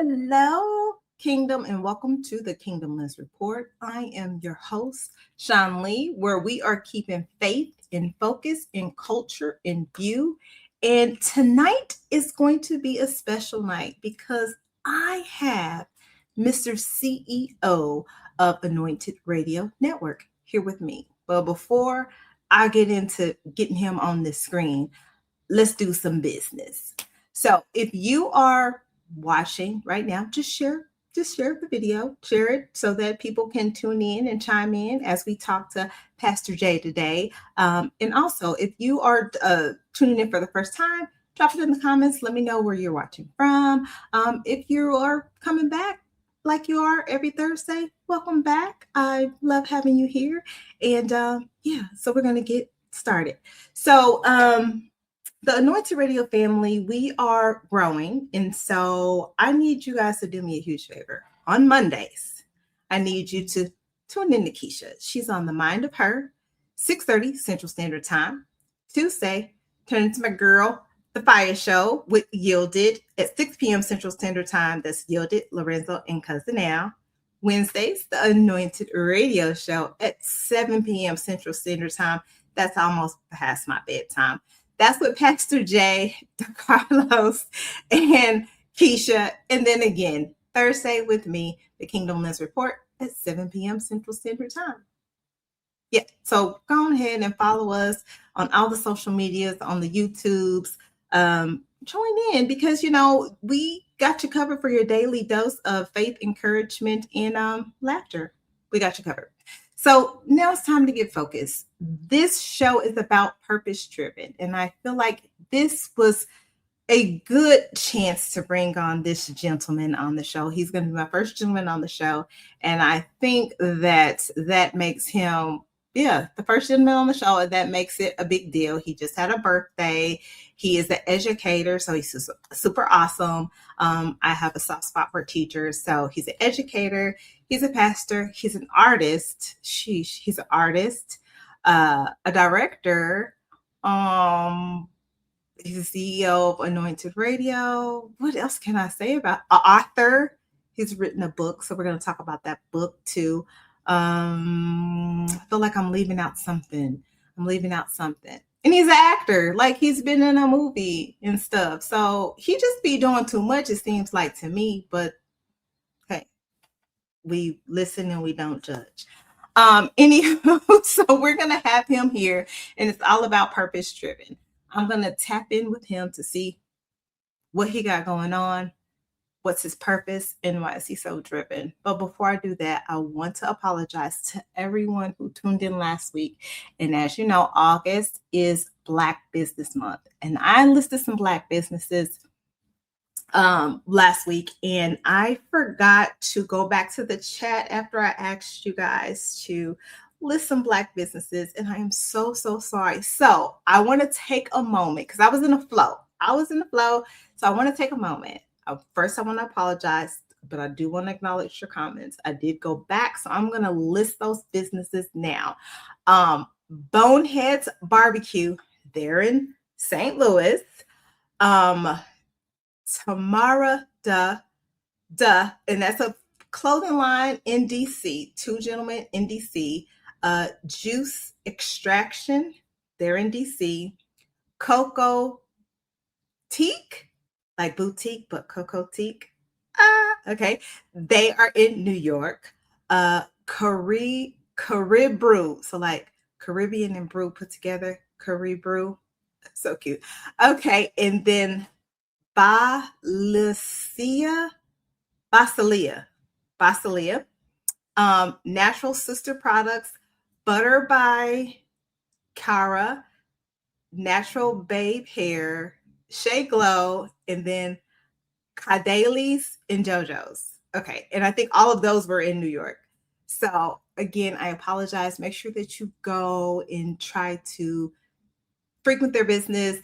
Hello, Kingdom, and welcome to the Kingdom Lens Report. I am your host, Shawn Lee, where we are keeping faith in focus and culture in view. And tonight is going to be a special night because I have Mr. CEO of Anointed Radio Network here with me. But before I get into getting him on the screen, let's do some business. So if you are watching right now, just share the video, share it so that people can tune in and chime in as we talk to Pastor Jay today. And also, if you are tuning in for the first time, drop it in the comments. Let me know where you're watching from. If you are coming back like you are every Thursday, welcome back. I love having you here. And so we're going to get started. So the Anointed Radio family, we are growing. And so I need you guys to do me a huge favor. On Mondays, I need you to tune in to Keisha. She's on The Mind of Her, 6:30 Central Standard Time. Tuesday, turn into my girl, The Fire Show with Yielded at 6 p.m. Central Standard Time. That's Yielded, Lorenzo, and Cousin Al. Wednesdays, the Anointed Radio Show at 7 p.m. Central Standard Time. That's almost past my bedtime. That's with Pastor Jay, Carlos, and Keisha. And then again, Thursday with me, the Kingdom Lens Report at 7 p.m. Central Standard Time. Yeah, so go ahead and follow us on all the social medias, on the YouTubes. Join in because, we got you covered for your daily dose of faith, encouragement, and laughter. We got you covered. So now it's time to get focused. This show is about purpose-driven, and I feel like this was a good chance to bring on this gentleman on the show. He's going to be my first gentleman on the show, and I think that makes him, the first gentleman on the show, and that makes it a big deal. He just had a birthday. He is an educator, so he's super awesome. I have a soft spot for teachers, so he's an educator. He's a pastor. He's an artist. He's an artist, a director. He's the CEO of Anointed Radio. What else can I say about an author? He's written a book, so we're going to talk about that book too. I feel like I'm leaving out something. And he's an actor. Like he's been in a movie and stuff. So he just be doing too much, it seems like to me. But hey, we listen and we don't judge. Anywho, so we're going to have him here, and it's all about purpose driven. I'm going to tap in with him to see what he got going on, what's his purpose, and why is he so driven. But before I do that, I want to apologize to everyone who tuned in last week. And as you know, August is Black Business Month. And I listed some Black businesses last week, and I forgot to go back to the chat after I asked you guys to list some Black businesses, and I am so sorry. So I want to take a moment because I was in the flow. So I want to take a moment. First, I want to apologize, but I do want to acknowledge your comments. I did go back, so I'm going to list those businesses now. Boneheads Barbecue, they're in St. Louis. Tamara Duh, and that's a clothing line in DC. Two gentlemen in DC. Juice Extraction, they're in DC. Coco Teak, like boutique, but cocotique. Okay. They are in New York. Carib Brew. So like Caribbean and brew put together. Carib Brew. So cute. Okay. And then Basilia. Basilia. Basilia. Natural Sister Products. Butter by Cara. Natural Babe Hair. Shea Glow. And then Cadale's and JoJo's. Okay. And I think all of those were in New York. So again, I apologize. Make sure that you go and try to frequent their business.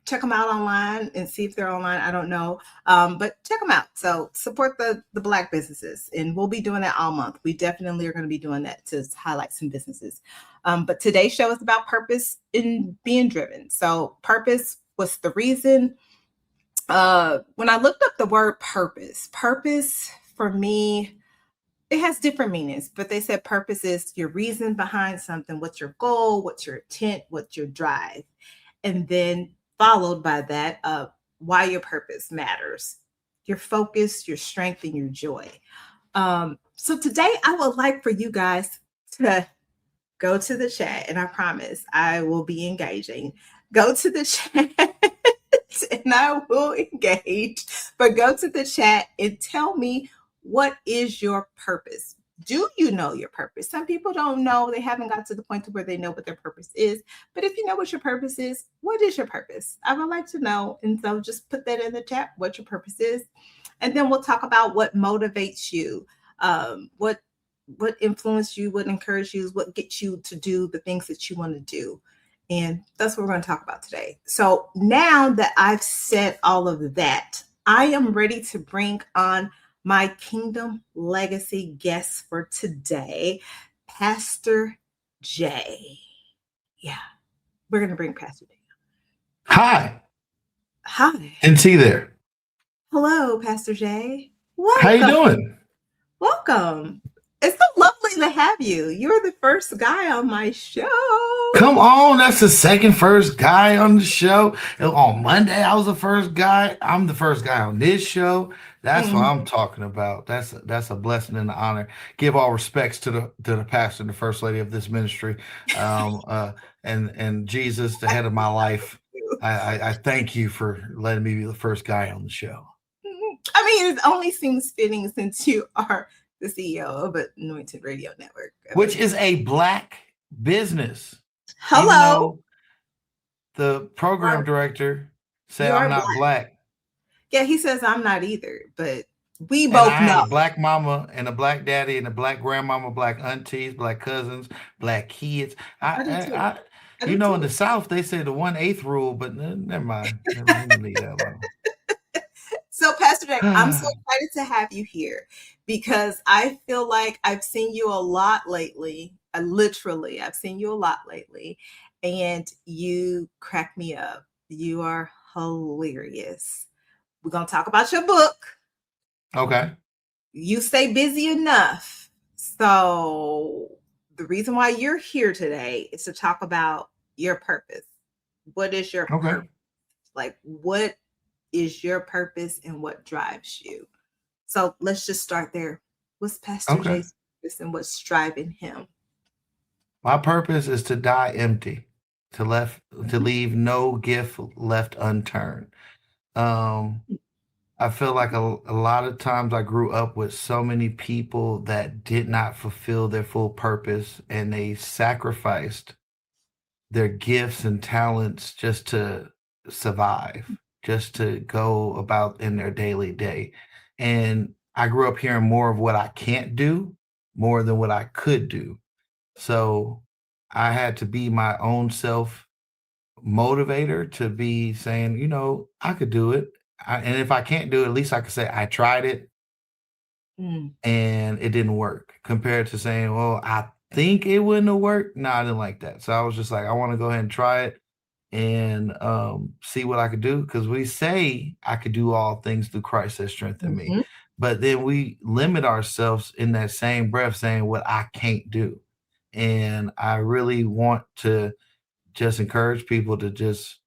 Check them out online and see if they're online. I don't know. But check them out. So support the Black businesses. And we'll be doing that all month. We definitely are going to be doing that to highlight some businesses. But today's show is about purpose and being driven. So purpose was the reason. When I looked up the word purpose for me, it has different meanings, but they said purpose is your reason behind something. What's your goal? What's your intent? What's your drive? And then followed by that, why your purpose matters, your focus, your strength, and your joy. So today I would like for you guys to go to the chat, and I promise I will be engaging. Go to the chat. And I will engage, but go to the chat and tell me, what is your purpose? Do you know your purpose? Some people don't know. They haven't got to the point to where they know what their purpose is. But if you know what your purpose is, what is your purpose? I would like to know. And so just put that in the chat, what your purpose is. And then we'll talk about what motivates you, what influenced you, what encouraged you, what gets you to do the things that you want to do. And that's what we're going to talk about today. So now that I've said all of that, I am ready to bring on my Kingdom Legacy guest for today, Pastor Jay. Yeah, we're going to bring Pastor Jay. Hi. Hi. NT there. Hello, Pastor Jay. Welcome. How you doing? Welcome. It's so lovely to have you. You're the first guy on my show. Come on, that's the first guy on the show. On Monday, I was the first guy. I'm the first guy on this show. That's what I'm talking about. That's a blessing and an honor. Give all respects to the pastor and the first lady of this ministry, and Jesus, the head of my life. I thank you for letting me be the first guy on the show. I mean, it only seems fitting since you are the CEO of Anointed Radio Network, which is a Black business. Hello. The program director said I'm not black. Yeah, he says I'm not either, but we both know. I had a Black mama and a Black daddy and a Black grandmama, Black aunties, Black cousins, Black kids. In the South, they say the 1/8 rule, but never mind. Leave that alone. So, Pastor Jay, I'm so excited to have you here because I feel like I've seen you a lot lately. I've seen you a lot lately, and you crack me up. You are hilarious. We're going to talk about your book. Okay. You stay busy enough. So the reason why you're here today is to talk about your purpose. What is your purpose? Like, what is your purpose and what drives you? So let's just start there. What's Pastor Jay's purpose and what's driving him? My purpose is to die empty, to leave no gift left unturned. I feel like a lot of times I grew up with so many people that did not fulfill their full purpose, and they sacrificed their gifts and talents just to survive, just to go about in their daily day. And I grew up hearing more of what I can't do more than what I could do. So I had to be my own self motivator, to be saying, I could do it. And if I can't do it, at least I could say I tried it and it didn't work, compared to saying, well, I think it wouldn't have worked. No, I didn't like that. So I was just like, I want to go ahead and try it and see what I could do. Because we say I could do all things through Christ that strengthened me. But then we limit ourselves in that same breath, saying what I can't do. And I really want to just encourage people to just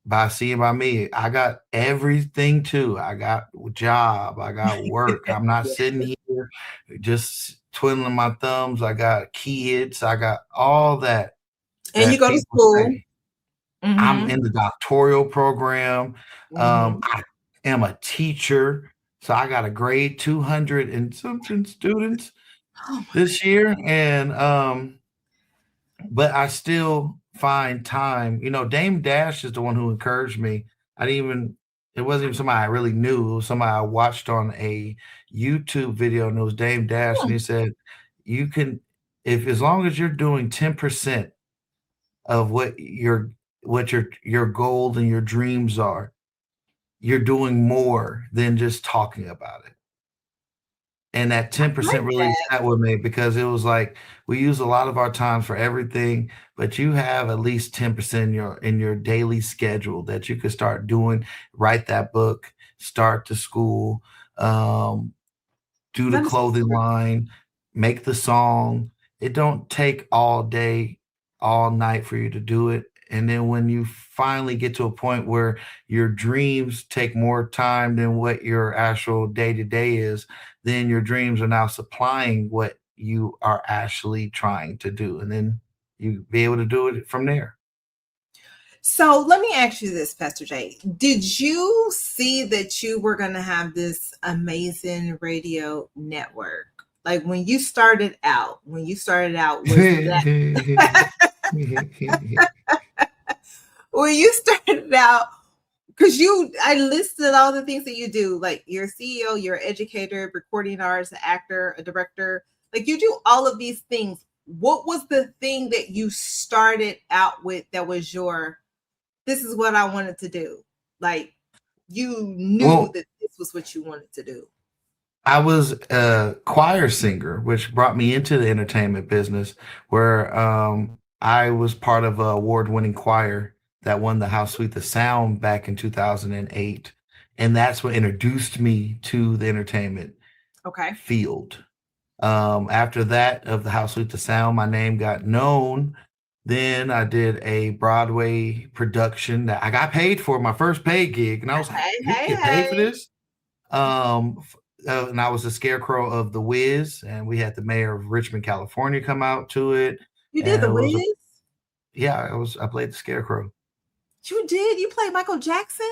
by seeing by me, I got everything too. I got a job, I got work. I'm not sitting here just twiddling my thumbs. I got kids, I got all And you that go to people school. say. I'm Mm-hmm. in the doctoral program. Mm-hmm. I am a teacher. So I got a grade 200 and something students Oh my this year. And but I still find time. Dame Dash is the one who encouraged me. I didn't even it wasn't even somebody I really knew. It was somebody I watched on a YouTube video, and it was Dame Dash, and God. he said, you can, if as long as you're doing 10% of what your goals and your dreams are, you're doing more than just talking about it. And that I like 10% really that. sat with me because it was like we use a lot of our time for everything, but you have at least 10% in your daily schedule that you could start doing. Write that book, start the school, um, do the That is so clothing true. line, make the song. It don't take all day, all night for you to do it. And then when you finally get to a point where your dreams take more time than what your actual day to day is, then your dreams are now supplying what you are actually trying to do. And then you be able to do it from there. So let me ask you this, Pastor Jay. Did you see that you were going to have this amazing radio network? Like when you started out, was that when you started out? Because I listed all the things that you do, like you're a CEO, you're an educator, recording artist, an actor, a director. Like you do all of these things. What was the thing that you started out with that was this is what I wanted to do? Like you knew Well, that this was what you wanted to do. I was a choir singer, which brought me into the entertainment business, where I was part of an award-winning choir that won the House Suite the Sound back in 2008, and that's what introduced me to the entertainment Okay. field. After that, of the House Suite the Sound, my name got known. Then I did a Broadway production that I got paid for, my first paid gig, and I was like, Hey, "You hey, get paid for hey. this?" And I was the scarecrow of The Wiz, and we had the mayor of Richmond, California, come out to it, You did and the it was a Wiz? yeah, I played the scarecrow. You did? You played Michael Jackson?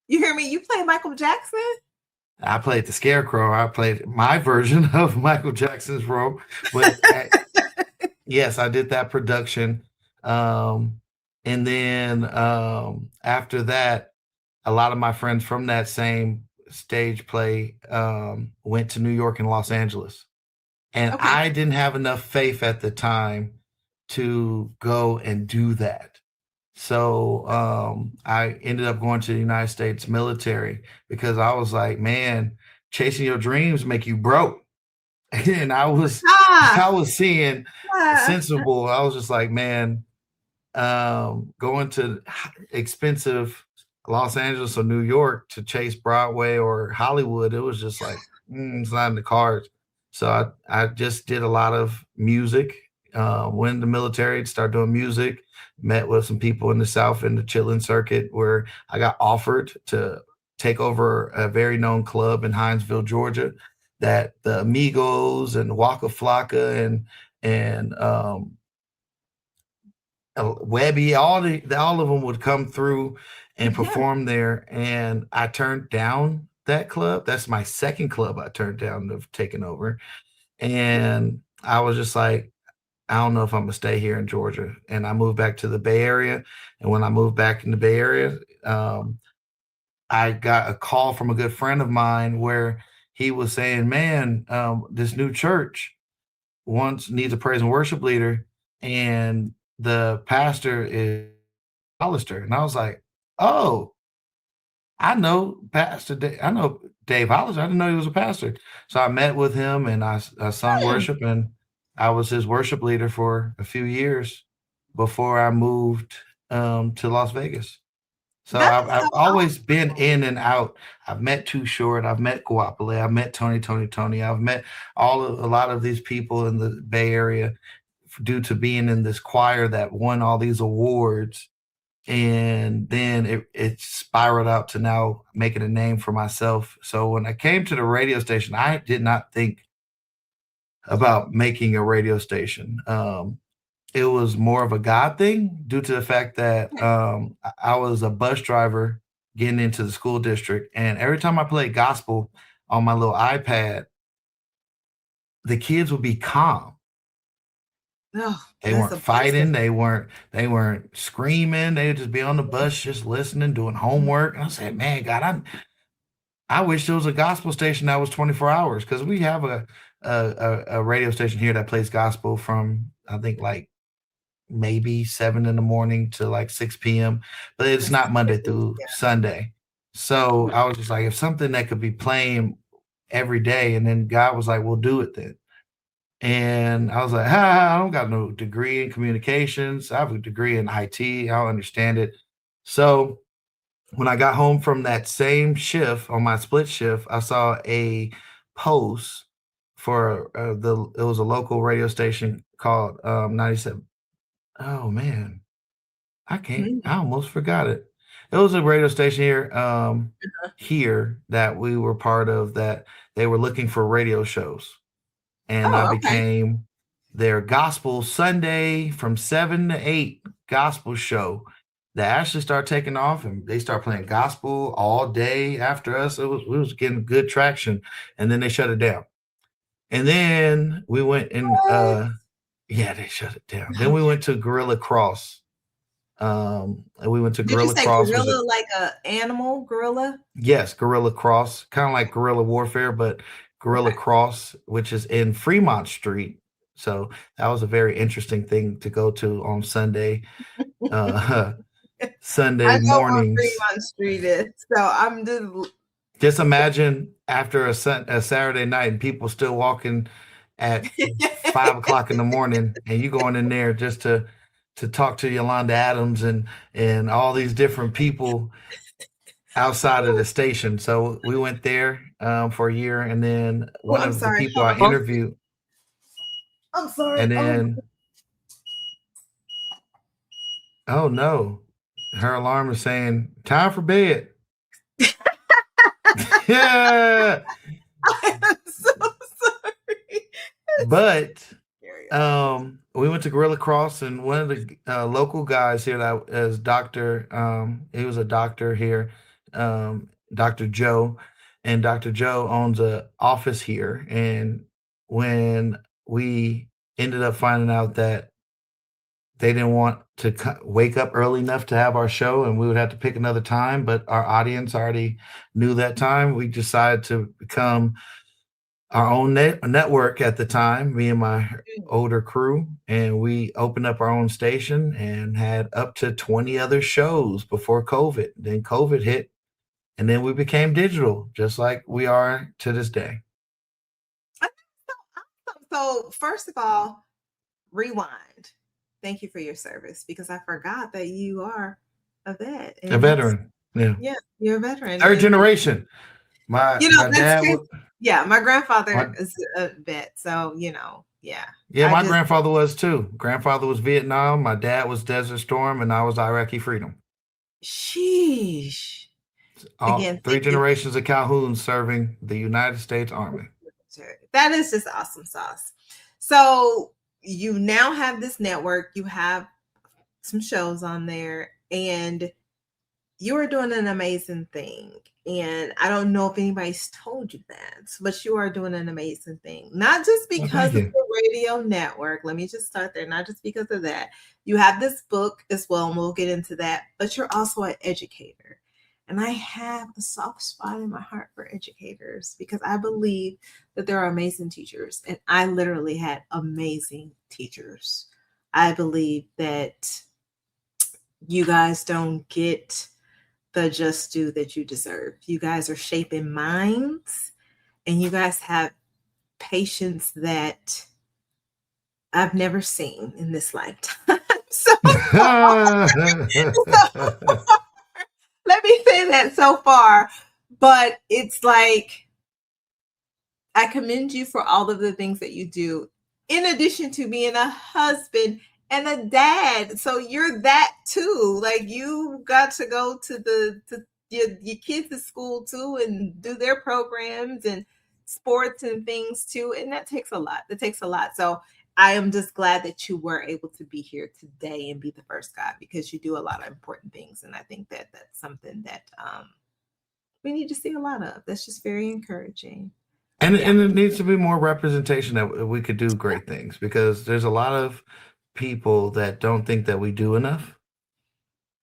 You hear me? You played Michael Jackson? I played the scarecrow. I played my version of Michael Jackson's role, but yes, I did that production. Um, and then after that, a lot of my friends from that same stage play went to New York and Los Angeles. And Okay. I didn't have enough faith at the time to go and do that. So I ended up going to the United States military because I was like, man, chasing your dreams make you broke. And Ah, I was seeing ah. sensible. I was just like, man, going to expensive Los Angeles or New York to chase Broadway or Hollywood, it was just like, it's not in the cards. So I just did a lot of music. Went in the military, started doing music, met with some people in the South in the chilling circuit where I got offered to take over a very known club in Hinesville, Georgia, that the Amigos and Waka Flocka and Webby, all of them would come through and Yeah. perform there, and I turned down that club. That's my second club I turned down of taking over, and I was just like, I don't know if I'm gonna stay here in Georgia, and I moved back to the Bay Area. And when I moved back in the Bay Area, I got a call from a good friend of mine where he was saying, "Man, this new church needs a praise and worship leader, and the pastor is Hollister." And I was like, "Oh, I know I know Dave Hollister. I didn't know he was a pastor." So I met with him and I sung Hmm. worship, and I was his worship leader for a few years before I moved to Las Vegas. So That I've, is so I've always been awesome. in and out. I've met Too Short. I've met Guapale. I've met Tony. I've met a lot of these people in the Bay Area due to being in this choir that won all these awards. And then it spiraled out to now making a name for myself. So when I came to the radio station, I did not think about making a radio station. It was more of a God thing due to the fact that I was a bus driver getting into the school district. And every time I played gospel on my little iPad, the kids would be calm. Oh, They that's weren't a blessing. fighting. They weren't screaming. They would just be on the bus, just listening, doing homework. And I said, man, God, I wish there was a gospel station that was 24 hours, because we have a radio station here that plays gospel from, I think, like maybe 7 in the morning to like 6 p.m., but it's That's not Monday great. through Yeah. Sunday. So I was just like, if something that could be playing every day, and then God was like, we'll do it then. And I was like, I don't got no degree in communications. I have a degree in IT. I don't understand it. So when I got home from that same shift on my split shift, I saw a post for it was a local radio station called 97. Oh man, I almost forgot it. It was a radio station here that we were part of, that they were looking for radio shows. And I Oh, okay. became their gospel Sunday from 7 to 8 gospel show that actually started taking off, and they started playing gospel all day after us. We was getting good traction, and then they shut it down. And then we went and What? yeah, they shut it down. Then we went to Gorilla Cross. And we went to Did you Gorilla say Cross, was it? gorilla like a animal gorilla? Yes, Gorilla Cross, kind of like guerrilla warfare, but Gorilla Okay. Cross, which is in Fremont Street. So that was a very interesting thing to go to on Sunday, uh, I Sunday know where mornings. Fremont Street is, so I'm just Just imagine after a Saturday night and people still walking at 5 o'clock in the morning, and you going in there just to talk to Yolanda Adams and all these different people outside of the station. So we went there for a year, and then Oh, one I'm of the sorry. people Hold I on. interviewed, I'm sorry. and Oh, then oh no, her alarm is saying time for bed. Yeah, I'm so sorry. but Carry on. we went to Gorilla Cross, and one of the local guys here that is Doctor. He was a doctor here, Dr. Joe, and Dr. Joe owns a office here. And when we ended up finding out that they didn't want to wake up early enough to have our show, and we would have to pick another time, but our audience already knew that time, we decided to become our own network at the time, me and my older crew, and we opened up our own station and had up to 20 other shows before COVID. Then COVID hit, and then we became digital, just like we are to this day. That's so awesome. So, first of all, rewind. Thank you for your service, because I forgot that you are a vet, A and that's veteran, yeah, you're a veteran, third and generation. My that's dad crazy. was Yeah, my grandfather my is a vet, so yeah. yeah, I my just grandfather was too. Grandfather was Vietnam, my dad was Desert Storm, and I was Iraqi Freedom. sheesh. All Again, three thank you. generations of Calhoun serving the United States Army. That is just awesome sauce. So you now have this network, you have some shows on there, and you are doing an amazing thing. And I don't know if anybody's told you that, but you are doing an amazing thing. Not just Well, because thank of you. the radio network. Let me just start there. Not just because of that. You have this book as well, and we'll get into that, but you're also an educator. And I have a soft spot in my heart for educators, because I believe that there are amazing teachers. And I literally had amazing teachers. I believe that you guys don't get the just due that you deserve. You guys are shaping minds, and you guys have patience that I've never seen in this lifetime. So, so let me say that so far. But it's like, I commend you for all of the things that you do, in addition to being a husband and a dad. So you're that too. Like you got to go to your kids at school too and do their programs and sports and things too. And that takes a lot. That takes a lot. So I am just glad that you were able to be here today and be the first guy, because you do a lot of important things. And I think that that's something that we need to see a lot of. That's just very encouraging. Yeah. And it needs to be more representation that we could do great things, because there's a lot of people that don't think that we do enough.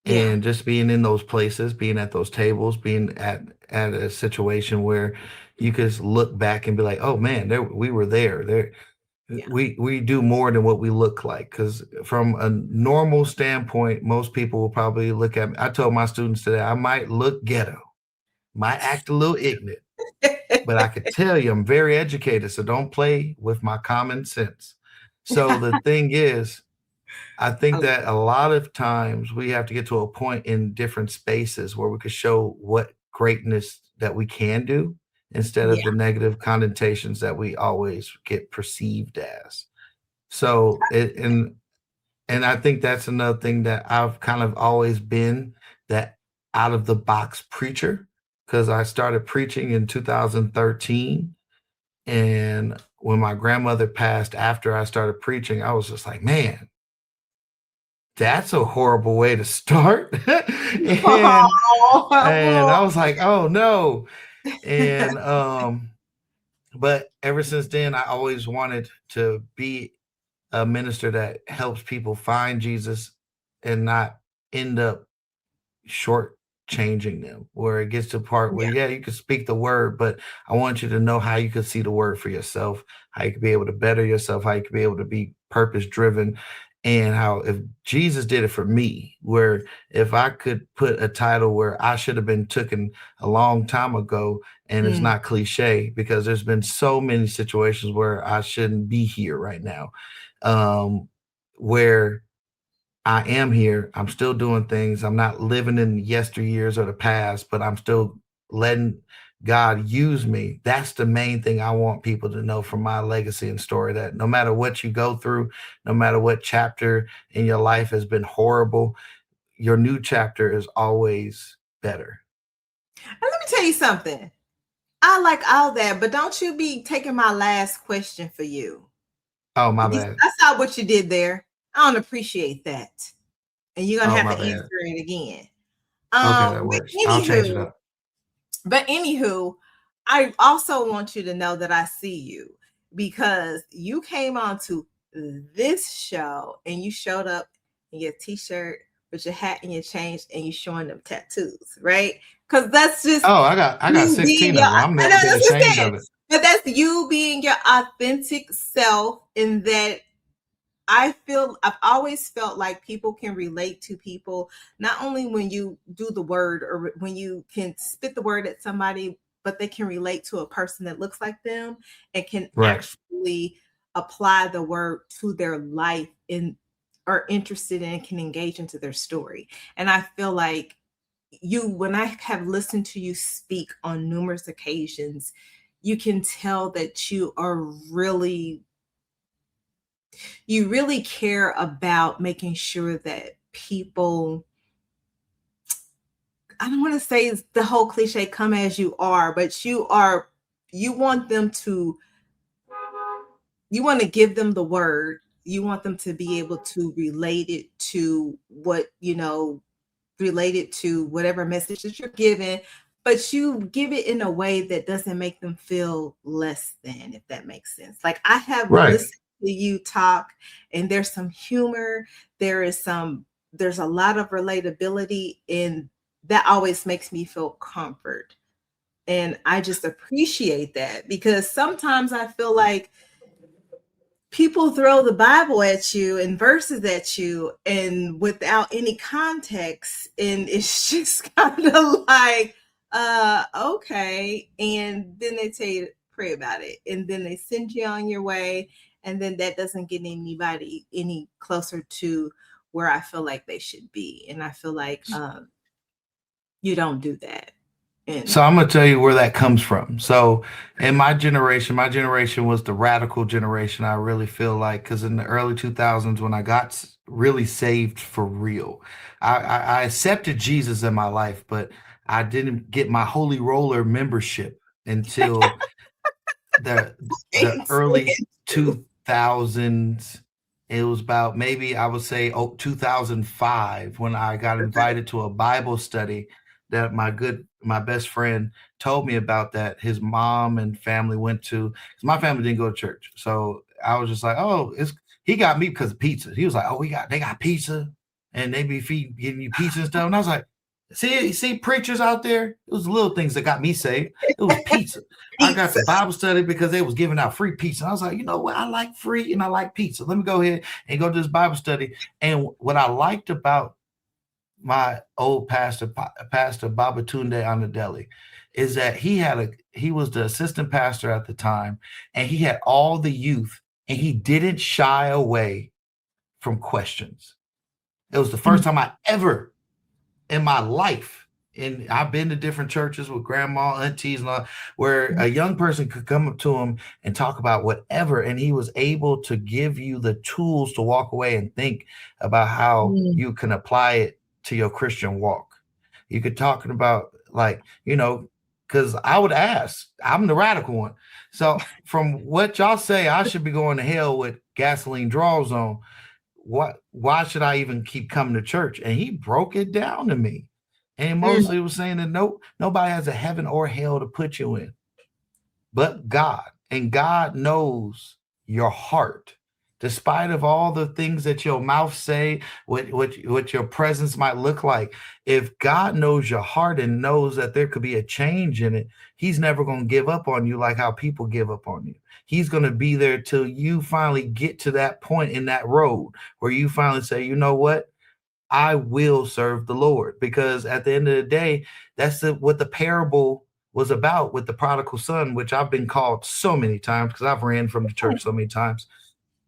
Yeah. And just being in those places, being at those tables, being at a situation where you could look back and be like, oh man, there we were there. Yeah. We do more than what we look like. Because from a normal standpoint, most people will probably look at me. I told my students today, I might look ghetto, might act a little ignorant, but I could tell you I'm very educated, so don't play with my common sense. So the thing is, I think Oh, that a lot of times we have to get to a point in different spaces where we could show what greatness that we can do, instead of yeah. the negative connotations that we always get perceived as. So and I think that's another thing that I've kind of always been, that out of the box preacher, because I started preaching in 2013. And when my grandmother passed after I started preaching, I was just like, man, that's a horrible way to start. And I was like, oh no. And but ever since then I always wanted to be a minister that helps people find Jesus and not end up short changing them, where it gets to the part where, Yeah. yeah, you can speak the word, but I want you to know how you can see the word for yourself, how you can be able to better yourself, how you can be able to be purpose driven. And how, if Jesus did it for me, where if I could put a title where I should have been taken a long time ago, and it's Mm, not cliche, because there's been so many situations where I shouldn't be here right now, where I am here. I'm still doing things. I'm not living in yesteryears or the past, but I'm still letting God use me. That's the main thing I want people to know from my legacy and story, that no matter what you go through, no matter what chapter in your life has been horrible, your new chapter is always better. and let me tell you something. I like all that, but don't you be taking my last question for you. Oh, my bad. I saw what you did there. I don't appreciate that. And you're gonna Oh, have my to bad. answer it again. Okay, that But works. I'll change it anywho, up. but anywho, I also want you to know that I see you, because you came on to this show and you showed up in your t-shirt with your hat and your chain and you showing them tattoos, right? Because that's just Oh, I got you being 16 your, of them. I'm I know never been that's what I'm ashamed saying, of it. but that's you being your authentic self. In that I've always felt like people can relate to people, not only when you do the word or when you can spit the word at somebody, but they can relate to a person that looks like them and can Right. actually apply the word to their life and are interested in, can engage into their story. And I feel like when I have listened to you speak on numerous occasions, you can tell that you really care about making sure that people, I don't want to say it's the whole cliche come as you are, but you want them to, you want to give them the word, you want them to be able to relate it to what, related to whatever message that you're giving, but you give it in a way that doesn't make them feel less than, if that makes sense. Like I have Right. listened to you talk, and there's some humor, there's a lot of relatability, and that always makes me feel comfort. And I just appreciate that, because sometimes I feel like people throw the Bible at you and verses at you and without any context. And it's just kind of like, okay. And then they tell you to pray about it. And then they send you on your way. And then that doesn't get anybody any closer to where I feel like they should be. And I feel like you don't do that. And So I'm gonna tell you where that comes from. So in my generation was the radical generation. I really feel like because in the early 2000s, when I got really saved for real, I accepted Jesus in my life, but I didn't get my Holy Roller membership until the the it's early 2000s. It was about maybe I would say 2005 when I got invited to a Bible study that my best friend told me about, that his mom and family went to, because my family didn't go to church. So I was just like, oh, it's he got me because of pizza. He was like, oh, they got pizza and they be giving you pizza and stuff. And I was like, see preachers out there. It was little things that got me saved. It was pizza. I got pizza. to Bible study because they was giving out free pizza. I was like, you know what? I like free and I like pizza. Let me go ahead and go to this Bible study. And what I liked about my old pastor, Pastor Babatunde Anadeli, is that he was the assistant pastor at the time, and he had all the youth, and he didn't shy away from questions. It was the first time I ever in my life, and I've been to different churches with grandma, aunties, and all, where a young person could come up to him and talk about whatever, and he was able to give you the tools to walk away and think about how Mm, you can apply it to your Christian walk. You could talk about, like, because I would ask, I'm the radical one. So from what y'all say, I should be going to hell with gasoline draws on. Why should I even keep coming to church? And he broke it down to me. And mm, mostly was saying that nobody has a heaven or hell to put you in but God. And God knows your heart. Despite of all the things that your mouth say, what your presence might look like, if God knows your heart and knows that there could be a change in it, he's never going to give up on you like how people give up on you. He's going to be there till you finally get to that point in that road where you finally say, you know what? I will serve the Lord. Because at the end of the day, that's what the parable was about with the prodigal son, which I've been called so many times because I've ran from the church so many times.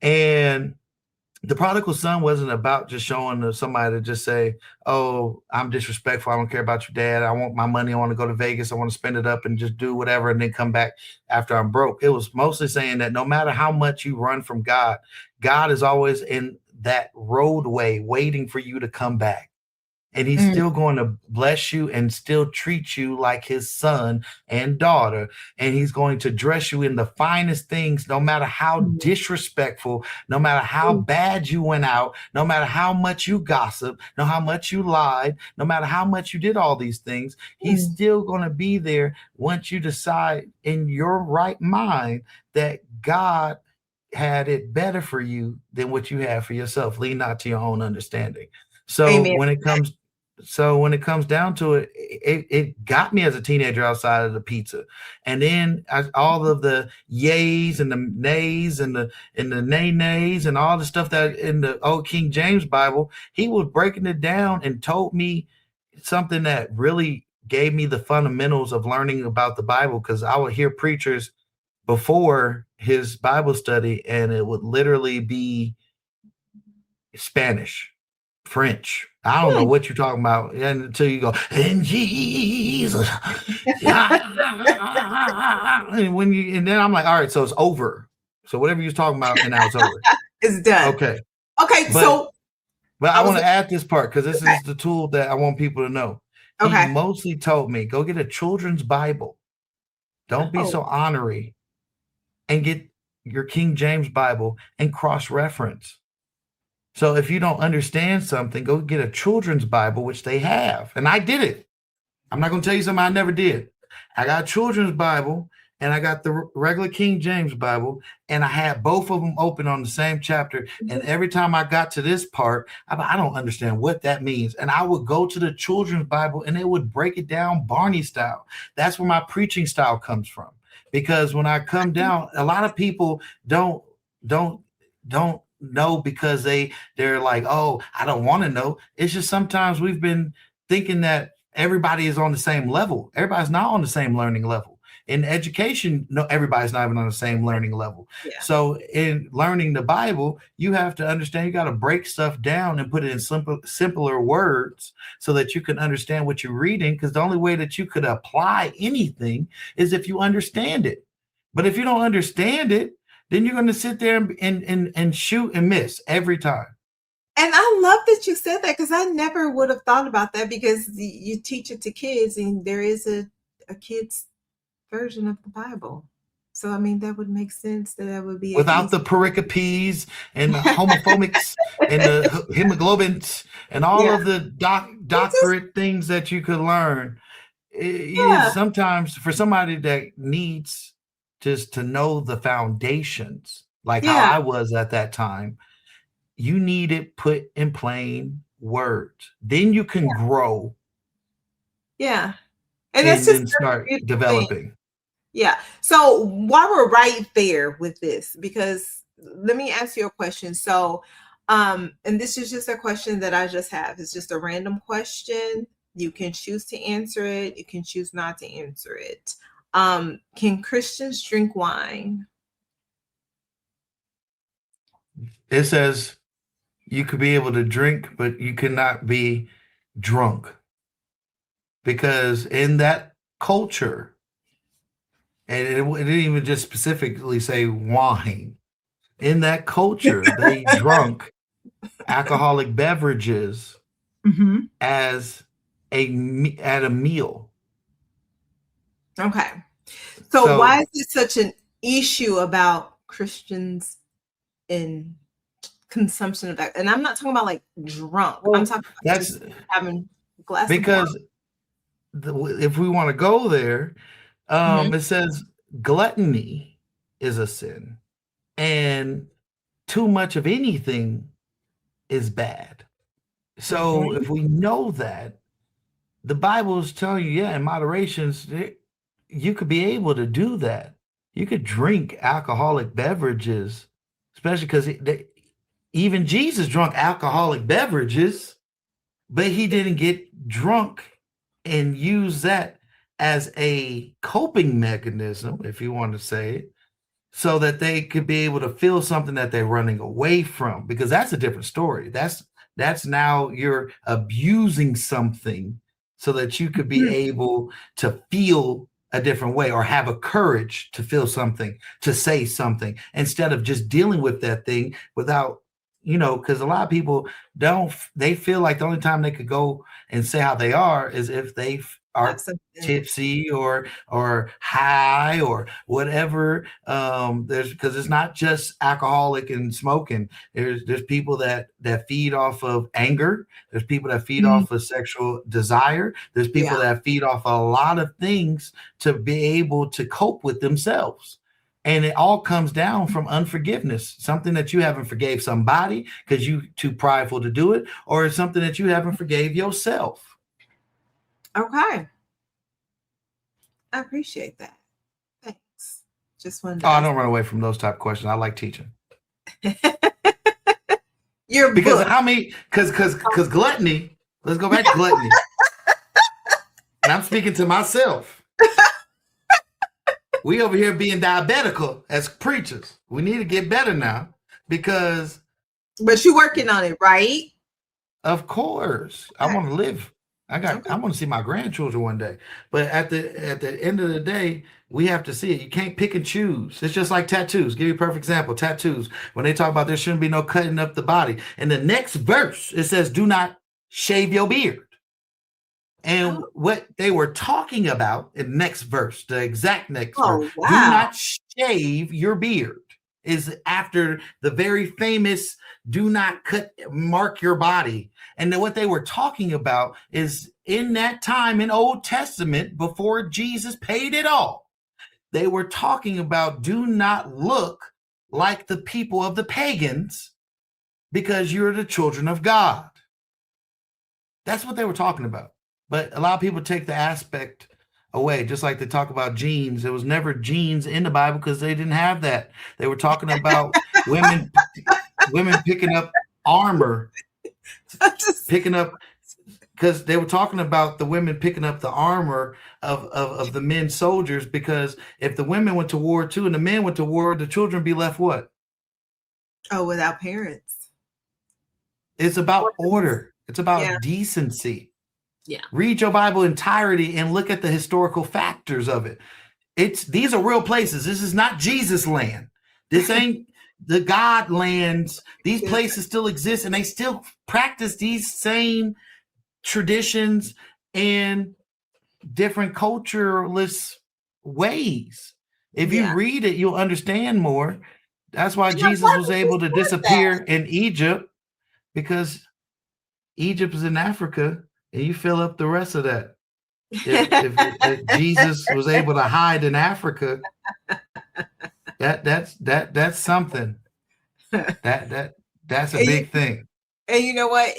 And the prodigal son wasn't about just showing somebody to just say, oh, I'm disrespectful. I don't care about your dad. I want my money. I want to go to Vegas. I want to spend it up and just do whatever and then come back after I'm broke. It was mostly saying that no matter how much you run from God, God is always in that roadway waiting for you to come back. And he's mm, still going to bless you and still treat you like his son and daughter. And he's going to dress you in the finest things, no matter how mm, disrespectful, no matter how mm, bad you went out, no matter how much you gossiped, no how much you lied, no matter how much you did all these things. He's mm. still going to be there once you decide in your right mind that God had it better for you than what you had for yourself. Lean not to your own understanding. So Amen. when it comes down to it, it got me as a teenager outside of the pizza, and then all of the yays and the nays and the nay nays and all the stuff that in the old King James Bible, he was breaking it down and told me something that really gave me the fundamentals of learning about the Bible, because I would hear preachers before his Bible study, and it would literally be Spanish, French. I don't know Mm. what you're talking about, and until you go, and Jesus, and then I'm like, all right, so it's over. So whatever you're talking about, and now it's over. It's done. Okay, Okay, but so I I was want to add this part because this okay. is the tool that I want people to know. He Okay. mostly told me, go get a children's Bible. Don't be Oh, so ornery, and get your King James Bible and cross reference. So if you don't understand something, go get a children's Bible, which they have. And I did it. I'm not going to tell you something I never did. I got a children's Bible and I got the regular King James Bible, and I had both of them open on the same chapter. And every time I got to this part, I don't understand what that means. And I would go to the children's Bible and it would break it down Barney style. That's where my preaching style comes from. Because when I come down, a lot of people don't don't know because they're like, oh, I don't want to know. It's just sometimes we've been thinking that everybody is on the same level. Everybody's not on the same learning level. in education, no, everybody's not even on the same learning level. Yeah. So in learning the Bible, you have to understand, you got to break stuff down and put it in simpler words so that you can understand what you're reading. Because the only way that you could apply anything is if you understand it. But if you don't understand it, then you're going to sit there and shoot and miss every time. And I love that you said that, because I never would have thought about that, because you teach it to kids and there is a kid's version of the Bible. So, I mean, that would make sense that would be without the pericopes and the homophobics and the hemoglobins and all of the doctorate things that you could learn. Sometimes for somebody that needs just to know the foundations, like how I was at that time, you need it put in plain words. Then you can grow. Yeah. And then start developing. Thing. Yeah. So while we're right there with this, because let me ask you a question. So, and this is just a question that I just have. It's just a random question. You can choose to answer it. You can choose not to answer it. Can Christians drink wine? It says you could be able to drink, but you cannot be drunk. Because in that culture, and it didn't even just specifically say wine, in that culture, they drunk alcoholic beverages as at a meal. Okay. So why is it such an issue about Christians in consumption of that? And I'm not talking about like drunk. I'm talking about just having a glass of wine. If we want to go there, it says gluttony is a sin, and too much of anything is bad. So if we know that, the Bible is telling you, in moderation, you could be able to do that. You could drink alcoholic beverages, especially because even Jesus drank alcoholic beverages, but he didn't get drunk and use that as a coping mechanism, if you want to say it, so that they could be able to feel something that they're running away from, because that's a different story. That's now you're abusing something so that you could be able to feel a different way or have a courage to feel something, to say something, instead of just dealing with that thing without, because a lot of people they feel like the only time they could go and say how they are is if they are tipsy or high or whatever. Because it's not just alcoholic and smoking. There's people that feed off of anger. There's people that feed off of sexual desire. There's people that feed off a lot of things to be able to cope with themselves. And it all comes down from unforgiveness, something that you haven't forgave somebody because you too prideful to do it, or it's something that you haven't forgave yourself. Okay. I appreciate that. Thanks. Just wanted to I don't run away from those type of questions. I like teaching. Because gluttony, let's go back to gluttony. And I'm speaking to myself. We over here being diabetical as preachers. We need to get better now because. But you're working on it, right? Of course. Okay. I want to live. I want to see my grandchildren one day. But at the end of the day, we have to see it. You can't pick and choose. It's just like tattoos. Give you a perfect example. Tattoos. When they talk about there shouldn't be no cutting up the body. In the next verse, it says, do not shave your beard. And what they were talking about in the next verse, the exact next verse, do not shave your beard, is after the very famous do not mark your body. And then what they were talking about is in that time in Old Testament, before Jesus paid it all, they were talking about do not look like the people of the pagans because you're the children of God. That's what they were talking about. But a lot of people take the aspect away, just like they talk about jeans. There was never jeans in the Bible because they didn't have that. They were talking about women picking up armor, picking up because they were talking about the women picking up the armor of the men soldiers, because if the women went to war too and the men went to war, the children be left what? Oh, without parents. It's about order. It's Yeah. about decency. Yeah. Read your Bible entirety and look at the historical factors of it. These are real places. This is not Jesus land. This ain't the God lands. These places still exist, and they still practice these same traditions and different culturalist ways. If you read it, you'll understand more. That's why Jesus was able to disappear in Egypt, because Egypt is in Africa, and you fill up the rest of that. If Jesus was able to hide in Africa, that's something. That's a big thing. And you know what?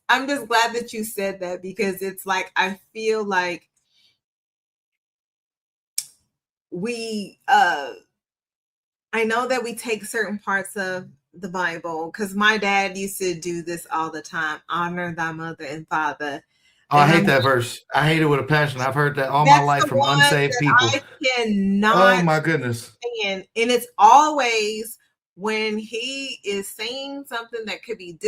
I'm just glad that you said that, because it's like, I feel like I know that we take certain parts of the Bible, because my dad used to do this all the time: honor thy mother and father. Oh, I hate that verse. I hate it with a passion. I've heard that all my life from unsaved people. I cannot. Oh my goodness. And it's always when he is saying something that could be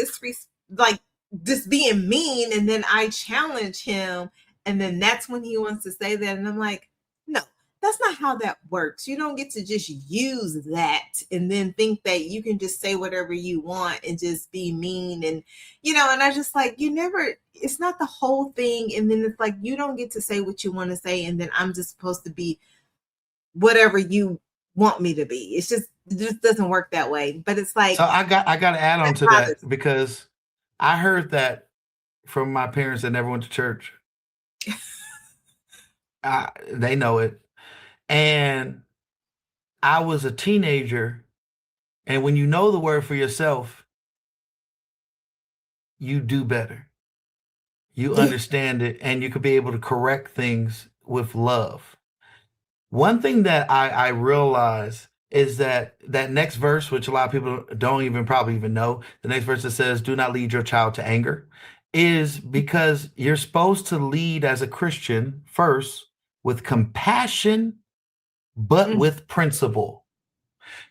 like just being mean, and then I challenge him, and then that's when he wants to say that, and I'm like, no, that's not how that works. You don't get to just use that and then think that you can just say whatever you want and just be mean. And, and I just like, it's not the whole thing. And then it's like, you don't get to say what you want to say, and then I'm just supposed to be whatever you want me to be. It just doesn't work that way. But it's like, so I got to add on to that, because I heard that from my parents that never went to church. They know it. And I was a teenager, and when you know the word for yourself, you do better. You understand it, and you could be able to correct things with love. One thing that I realize is that next verse, which a lot of people don't probably even know, the next verse that says, do not lead your child to anger, is because you're supposed to lead as a Christian first with compassion, but with principle.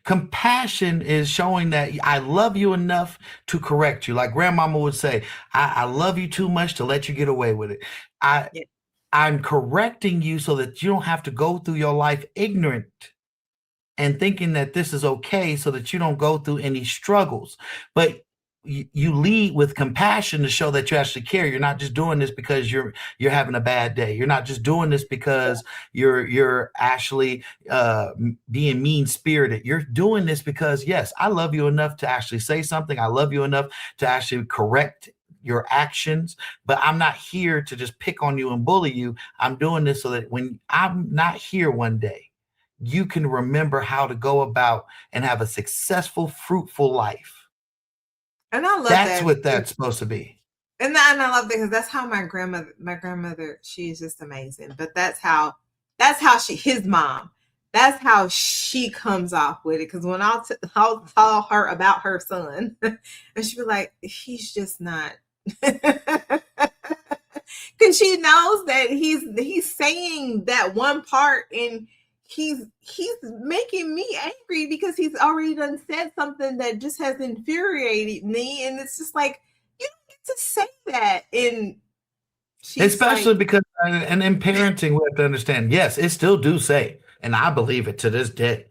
Compassion is showing that I love you enough to correct you. Like grandmama would say, I love you too much to let you get away with it. I'm correcting you so that you don't have to go through your life ignorant and thinking that this is okay, so that you don't go through any struggles. But you lead with compassion to show that you actually care. You're not just doing this because you're having a bad day. You're not just doing this because you're actually being mean-spirited. You're doing this because, yes, I love you enough to actually say something. I love you enough to actually correct your actions, but I'm not here to just pick on you and bully you. I'm doing this so that when I'm not here one day, you can remember how to go about and have a successful, fruitful life. And I love that's what that's supposed to be. And I love that, because that's how my grandmother, she's just amazing. But that's how his mom, that's how she comes off with it. Because when I'll tell her about her son, and she'll be like, he's just not. Because she knows that he's saying that one part, and he's making me angry because he's already done said something that just has infuriated me. And it's just like, you don't get to say that. And especially because, and in parenting, we have to understand, yes, it still do say, and I believe it to this day,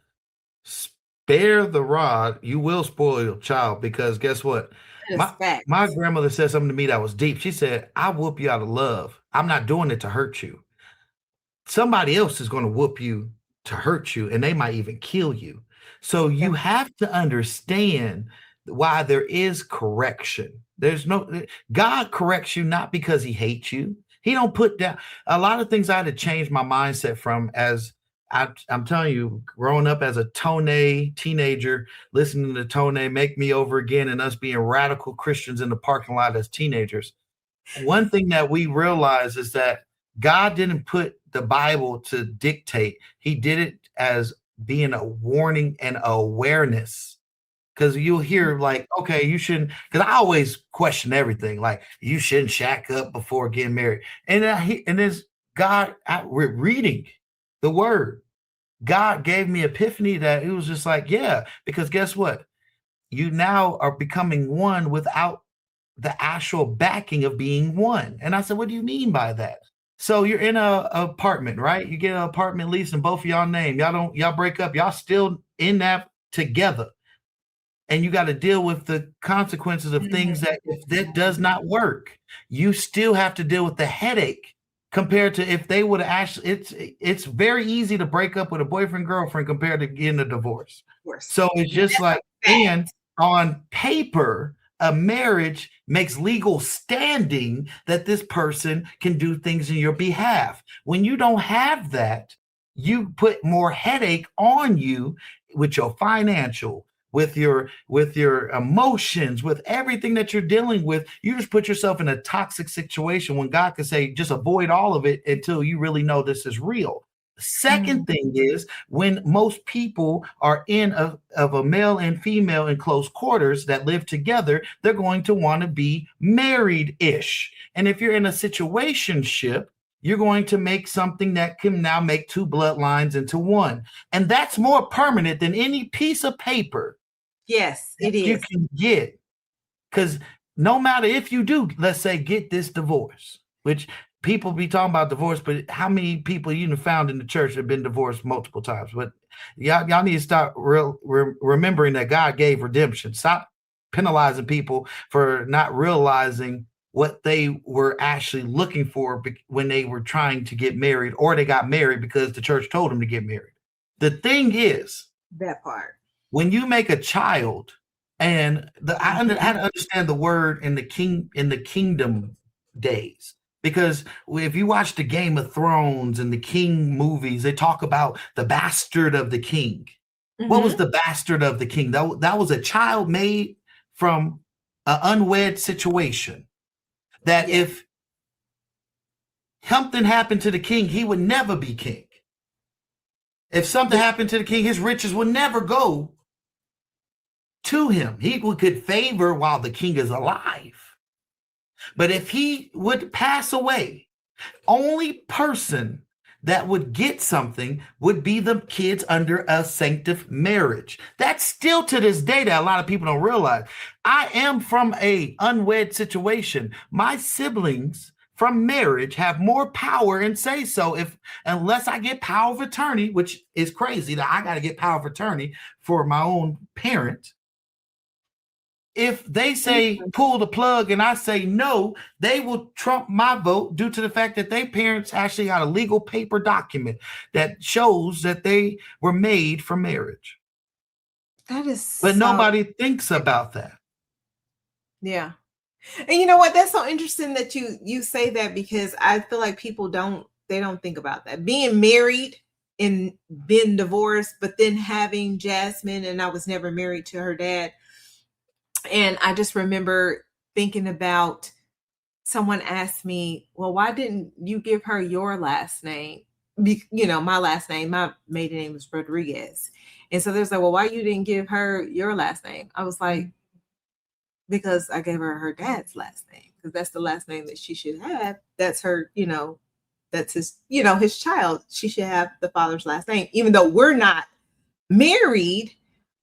spare the rod, you will spoil your child. Because guess what? My grandmother said something to me that was deep. She said, I whoop you out of love. I'm not doing it to hurt you. Somebody else is going to whoop you to hurt you, and they might even kill you. So you have to understand why there is correction. God corrects you not because he hates you. He don't put down a lot of things. I had to change my mindset from, as I'm telling you, growing up as a Tone teenager, listening to Tone Make Me Over Again, and us being radical Christians in the parking lot as teenagers. One thing that we realize is that God didn't put the Bible to dictate. He did it as being a warning and awareness. Because you'll hear like, okay, you shouldn't. Because I always question everything. Like, you shouldn't shack up before getting married. And this God, we're reading the word. God gave me epiphany that it was just like, yeah. Because guess what? You now are becoming one without the actual backing of being one. And I said, what do you mean by that? So you're in a apartment, right? You get an apartment lease in both of y'all name. Y'all break up. Y'all still in that together. And you got to deal with the consequences of things that if that does not work, you still have to deal with the headache compared to if they would have actually, it's very easy to break up with a boyfriend, girlfriend compared to getting a divorce. So it's just like, and on paper, a marriage makes legal standing that this person can do things in your behalf. When you don't have that, you put more headache on you with your financial, with your emotions, with everything that you're dealing with. You just put yourself in a toxic situation when God could say, just avoid all of it until you really know this is real. Second thing is when most people are in of a male and female in close quarters that live together, they're going to want to be married-ish. And if you're in a situationship, you're going to make something that can now make two bloodlines into one. And that's more permanent than any piece of paper. Yes, it is. You can get. Because no matter if you do, let's say, get this divorce, which people be talking about divorce, but how many people you found in the church have been divorced multiple times? But y'all need to start remembering that God gave redemption. Stop penalizing people for not realizing what they were actually looking for when they were trying to get married, or they got married because the church told them to get married. The thing is, that part, when you make a child, and I had to understand the word in the kingdom days. Because if you watch the Game of Thrones and the King movies, they talk about the bastard of the king. What was the bastard of the king? That was a child made from an unwed situation. That if something happened to the king, he would never be king. If something happened to the king, his riches would never go to him. He would get favor while the king is alive. But if he would pass away, only person that would get something would be the kids under a sanctified marriage. That's still to this day that a lot of people don't realize. I am from a unwed situation. My siblings from marriage have more power and say so unless I get power of attorney, which is crazy that I got to get power of attorney for my own parent. If they say pull the plug and I say no, they will trump my vote due to the fact that their parents actually got a legal paper document that shows that they were made for marriage. But nobody thinks about that. Yeah. And you know what? That's so interesting that you say that, because I feel like people don't think about that. Being married and being divorced, but then having Jasmine, and I was never married to her dad. And I just remember thinking about, someone asked me, well, why didn't you give her your last name? My last name, my maiden name was Rodriguez. And so there's like, well, why you didn't give her your last name? I was like, because I gave her dad's last name, because that's the last name that she should have. That's her, that's his, his child. She should have the father's last name. Even though we're not married,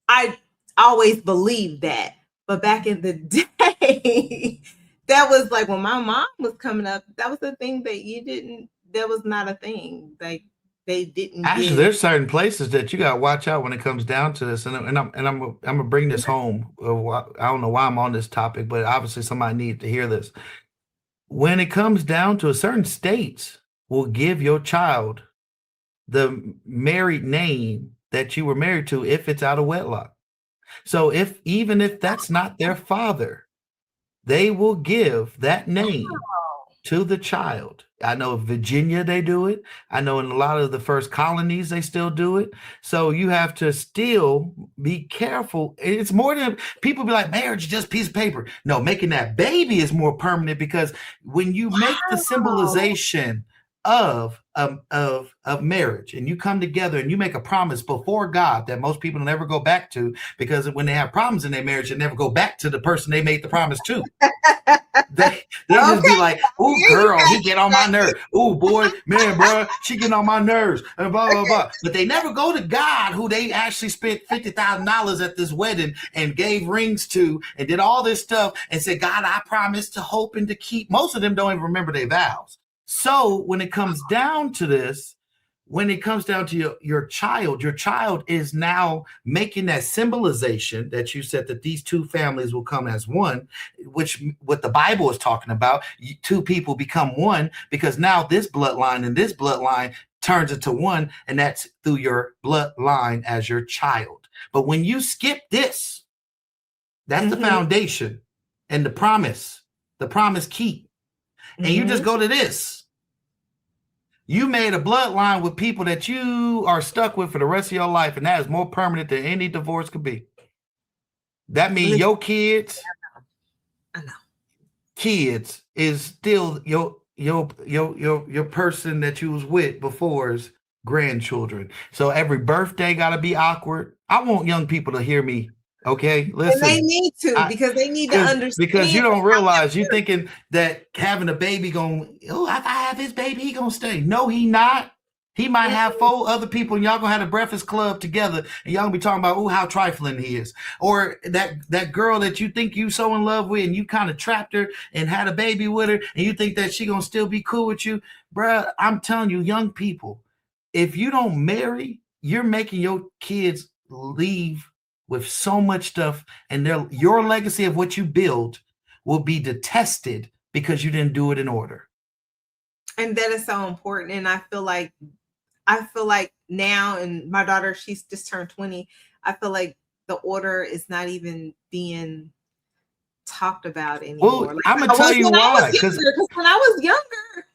I always believed that. But back in the day, that was like when my mom was coming up, that was the thing that was not a thing. Like they didn't. Actually, there's certain places that you got to watch out when it comes down to this. And I'm gonna bring this home. I don't know why I'm on this topic, but obviously somebody needs to hear this. When it comes down to certain states will give your child the married name that you were married to if it's out of wedlock. So even if that's not their father, they will give that name to the child. I know in Virginia they do it. I know in a lot of the first colonies they still do it. So you have to still be careful. It's more than people be like, marriage is just a piece of paper. No, making that baby is more permanent, because when you make the symbolization of marriage, and you come together and you make a promise before God that most people never go back to, because when they have problems in their marriage, they never go back to the person they made the promise to. They just be like, "Ooh, girl, he get on my nerves. Ooh, boy, man, bro, she getting on my nerves," and blah blah blah. But they never go to God, who they actually spent $50,000 at this wedding and gave rings to and did all this stuff and said, "God, I promise to hope and to keep." Most of them don't even remember their vows. So when it comes down to this, when it comes down to your child is now making that symbolization that you said that these two families will come as one, which what the Bible is talking about. Two people become one because now this bloodline and this bloodline turns into one, and that's through your bloodline as your child. But when you skip this, that's the foundation and the promise keep. And you just go to this. You made a bloodline with people that you are stuck with for the rest of your life, and that is more permanent than any divorce could be. That means your kids, I know. Kids is still your person that you was with before's grandchildren. So every birthday got to be awkward. I want young people to hear me. Okay, listen. And they need to, because they need to understand. Because you don't realize, you thinking that having a baby if I have his baby, he gonna stay. No, he not. He might have 4 other people, and y'all gonna have a breakfast club together, and y'all gonna be talking about, how trifling he is. Or that girl that you think you so in love with, and you kind of trapped her and had a baby with her, and you think that she gonna still be cool with you. Bruh, I'm telling you, young people, if you don't marry, you're making your kids leave with so much stuff, and your legacy of what you build will be detested because you didn't do it in order. And that is so important. And I feel like now, and my daughter, she's just turned 20. I feel like the order is not even being talked about anymore. Well, I'm gonna tell you why. Because when I was younger,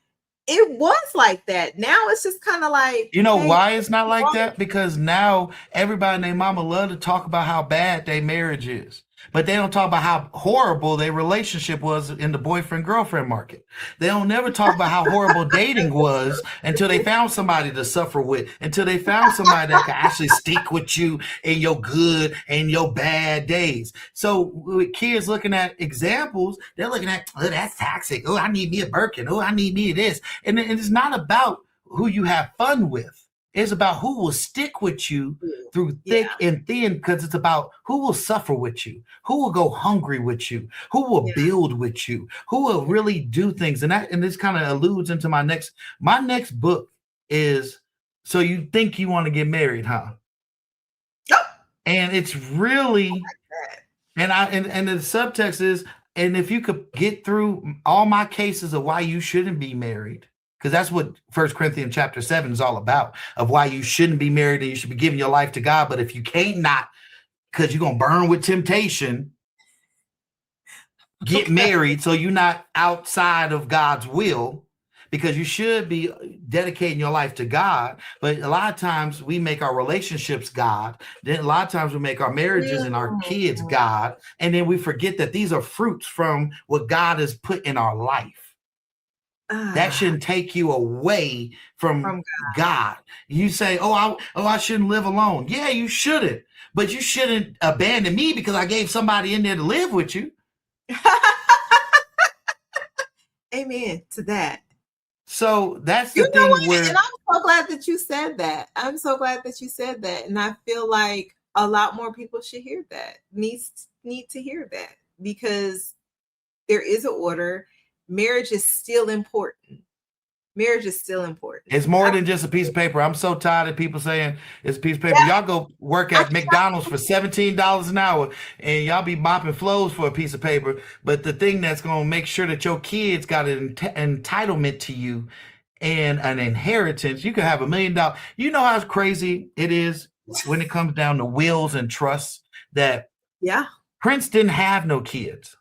it was like that. Now it's just kind of like, why it's not like that? Because now everybody and their mama love to talk about how bad their marriage is. But they don't talk about how horrible their relationship was in the boyfriend-girlfriend market. They don't never talk about how horrible dating was until they found somebody to suffer with, until they found somebody that can actually stick with you in your good and your bad days. So with kids looking at examples, they're looking at, that's toxic. I need me a Birkin. I need me this. And it's not about who you have fun with. It's about who will stick with you through thick and thin, because it's about who will suffer with you, who will go hungry with you, who will build with you, who will really do things. And this kind of alludes into my next book is, So You Think You Want to Get Married, huh? Yep. And it's really, and the subtext is, and if you could get through all my cases of why you shouldn't be married, because that's what 1 Corinthians chapter 7 is all about, of why you shouldn't be married and you should be giving your life to God. But if you can't not, because you're going to burn with temptation, get married so you're not outside of God's will, because you should be dedicating your life to God. But a lot of times we make our relationships God. Then a lot of times we make our marriages and our kids God. And then we forget that these are fruits from what God has put in our life. That shouldn't take you away from God. You say, I shouldn't live alone. Yeah, you shouldn't. But you shouldn't abandon me because I gave somebody in there to live with you. Amen to that. So that's the thing where... And I'm so glad that you said that. And I feel like a lot more people should hear that, need to hear that, because there is an order. Marriage is still important. It's more than just a piece of paper. I'm so tired of people saying it's a piece of paper. Y'all go work at McDonald's for $17 an hour and y'all be mopping floors for a piece of paper. But the thing that's going to make sure that your kids got an entitlement to you and an inheritance, you could have $1 million. You know how crazy it is when it comes down to wills and trusts, that Prince didn't have no kids.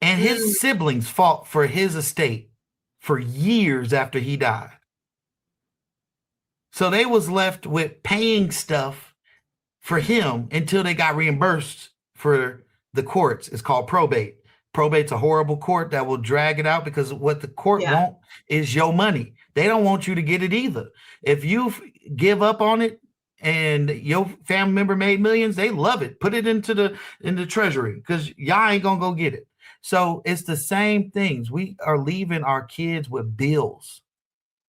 And his siblings fought for his estate for years after he died. So they was left with paying stuff for him until they got reimbursed for the courts. It's called probate. Probate's a horrible court that will drag it out because what the court want is your money. They don't want you to get it either. If you give up on it and your family member made millions, they love it. Put it into the treasury because y'all ain't gonna go get it. So it's the same things. We are leaving our kids with bills.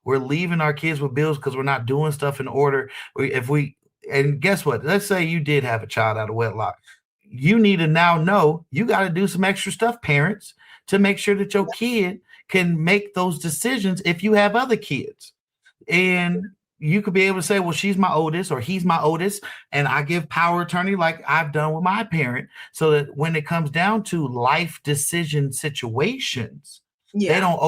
We're leaving our kids with bills because we're not doing stuff in order. And guess what? Let's say you did have a child out of wedlock. You need to now know you got to do some extra stuff, parents, to make sure that your kid can make those decisions if you have other kids. And you could be able to say, well, she's my oldest or he's my oldest, and I give power attorney like I've done with my parent, so that when it comes down to life decision situations, they don't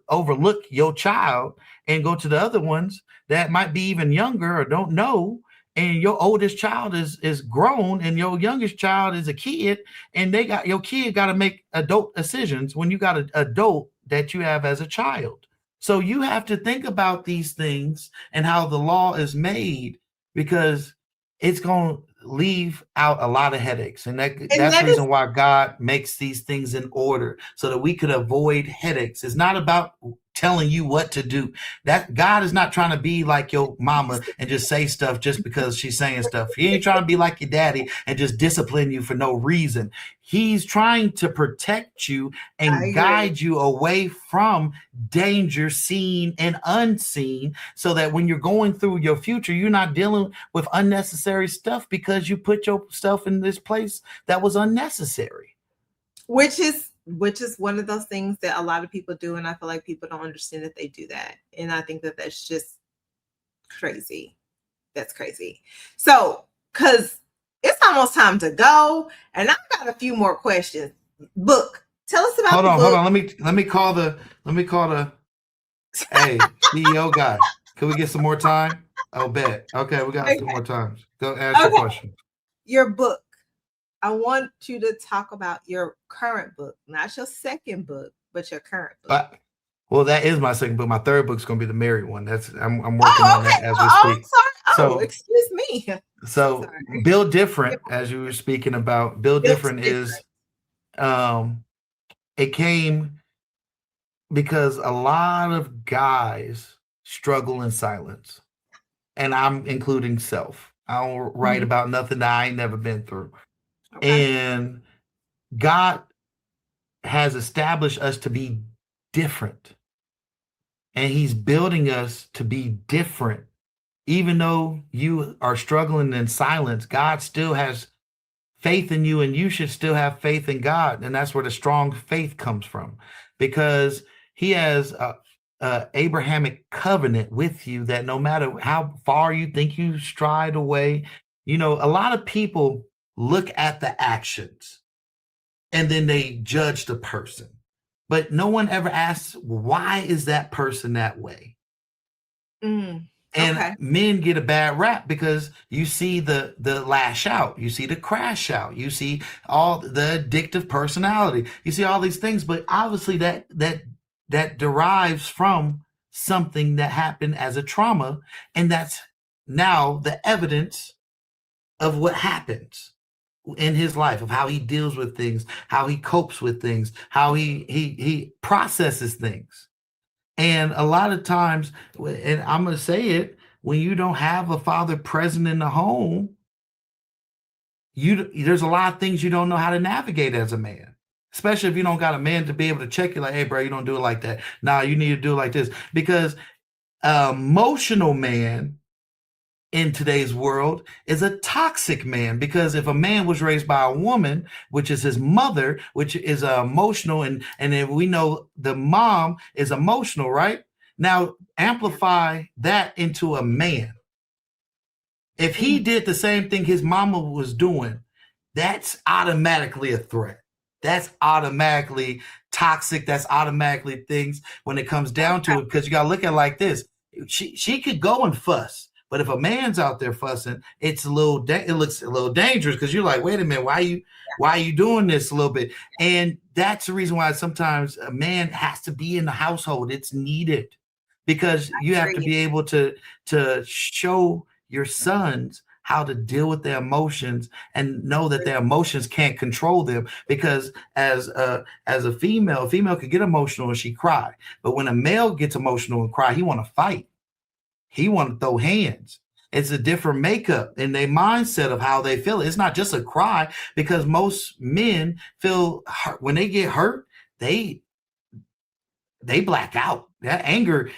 overlook your child and go to the other ones that might be even younger or don't know. And your oldest child is grown and your youngest child is a kid, and your kid got to make adult decisions when you got an adult that you have as a child. So you have to think about these things and how the law is made, because it's going to leave out a lot of headaches. And that's the reason why God makes these things in order, so that we could avoid headaches. It's not about telling you what to do. That God is not trying to be like your mama and just say stuff just because she's saying stuff. He ain't trying to be like your daddy and just discipline you for no reason. He's trying to protect you and guide you away from danger seen and unseen, so that when you're going through your future, you're not dealing with unnecessary stuff because you put yourself in this place that was unnecessary. Which is one of those things that a lot of people do, and I feel like people don't understand that they do that. And I think that that's just crazy. That's crazy. So, because it's almost time to go, and I've got a few more questions. Book, tell us about. Hold on. Let me call the hey, CEO guy. Can we get some more time? Oh, bet. Okay, we got some more time. Go ask your question. Your book. I want you to talk about your current book, not your second book, but your current book. Well, that is my second book. My third book is going to be the married one. I'm working on that as we speak. So, excuse me. So, Build Different, as you were speaking about, Build Different is, it came because a lot of guys struggle in silence, and I'm including self. I don't write about nothing that I ain't never been through. Okay. And God has established us to be different. And he's building us to be different. Even though you are struggling in silence, God still has faith in you, and you should still have faith in God. And that's where the strong faith comes from, because he has a Abrahamic covenant with you that no matter how far you think you stride away, a lot of people look at the actions and then they judge the person, but no one ever asks, why is that person that way? And men get a bad rap because you see the lash out, you see the crash out, you see all the addictive personality, you see all these things, but obviously that derives from something that happened as a trauma, and that's now the evidence of what happens in his life, of how he deals with things, how he copes with things, how he processes things. And a lot of times, and I'm going to say it, when you don't have a father present in the home, there's a lot of things you don't know how to navigate as a man, especially if you don't got a man to be able to check you like, hey, bro, you don't do it like that. Nah, you need to do it like this. Because emotional man in today's world is a toxic man, because if a man was raised by a woman, which is his mother, which is emotional, and if we know the mom is emotional, right? Now amplify that into a man. If he did the same thing his mama was doing, that's automatically a threat. That's automatically toxic. That's automatically things when it comes down to it, because you got to look at it like this. She could go and fuss. But if a man's out there fussing, it looks a little dangerous, because you're like, wait a minute, why are you doing this a little bit? And that's the reason why sometimes a man has to be in the household. It's needed, because you have to be able to show your sons how to deal with their emotions and know that their emotions can't control them. Because as a female can get emotional and she cry, but when a male gets emotional and cry, he want to fight. He want to throw hands. It's a different makeup in their mindset of how they feel. It's not just a cry, because most men feel hurt. When they get hurt, they black out. That anger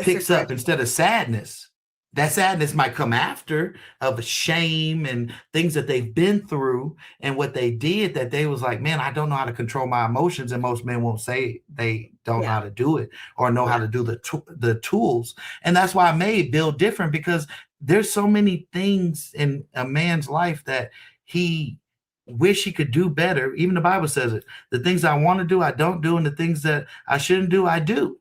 picks up instead of sadness. That sadness might come after of shame and things that they've been through and what they did, that they was like, man, I don't know how to control my emotions. And most men won't say they don't know how to do it or know how to do the tools. And that's why I made Bill different, because there's so many things in a man's life that he wish he could do better. Even the Bible says it. The things I want to do, I don't do. And the things that I shouldn't do, I do.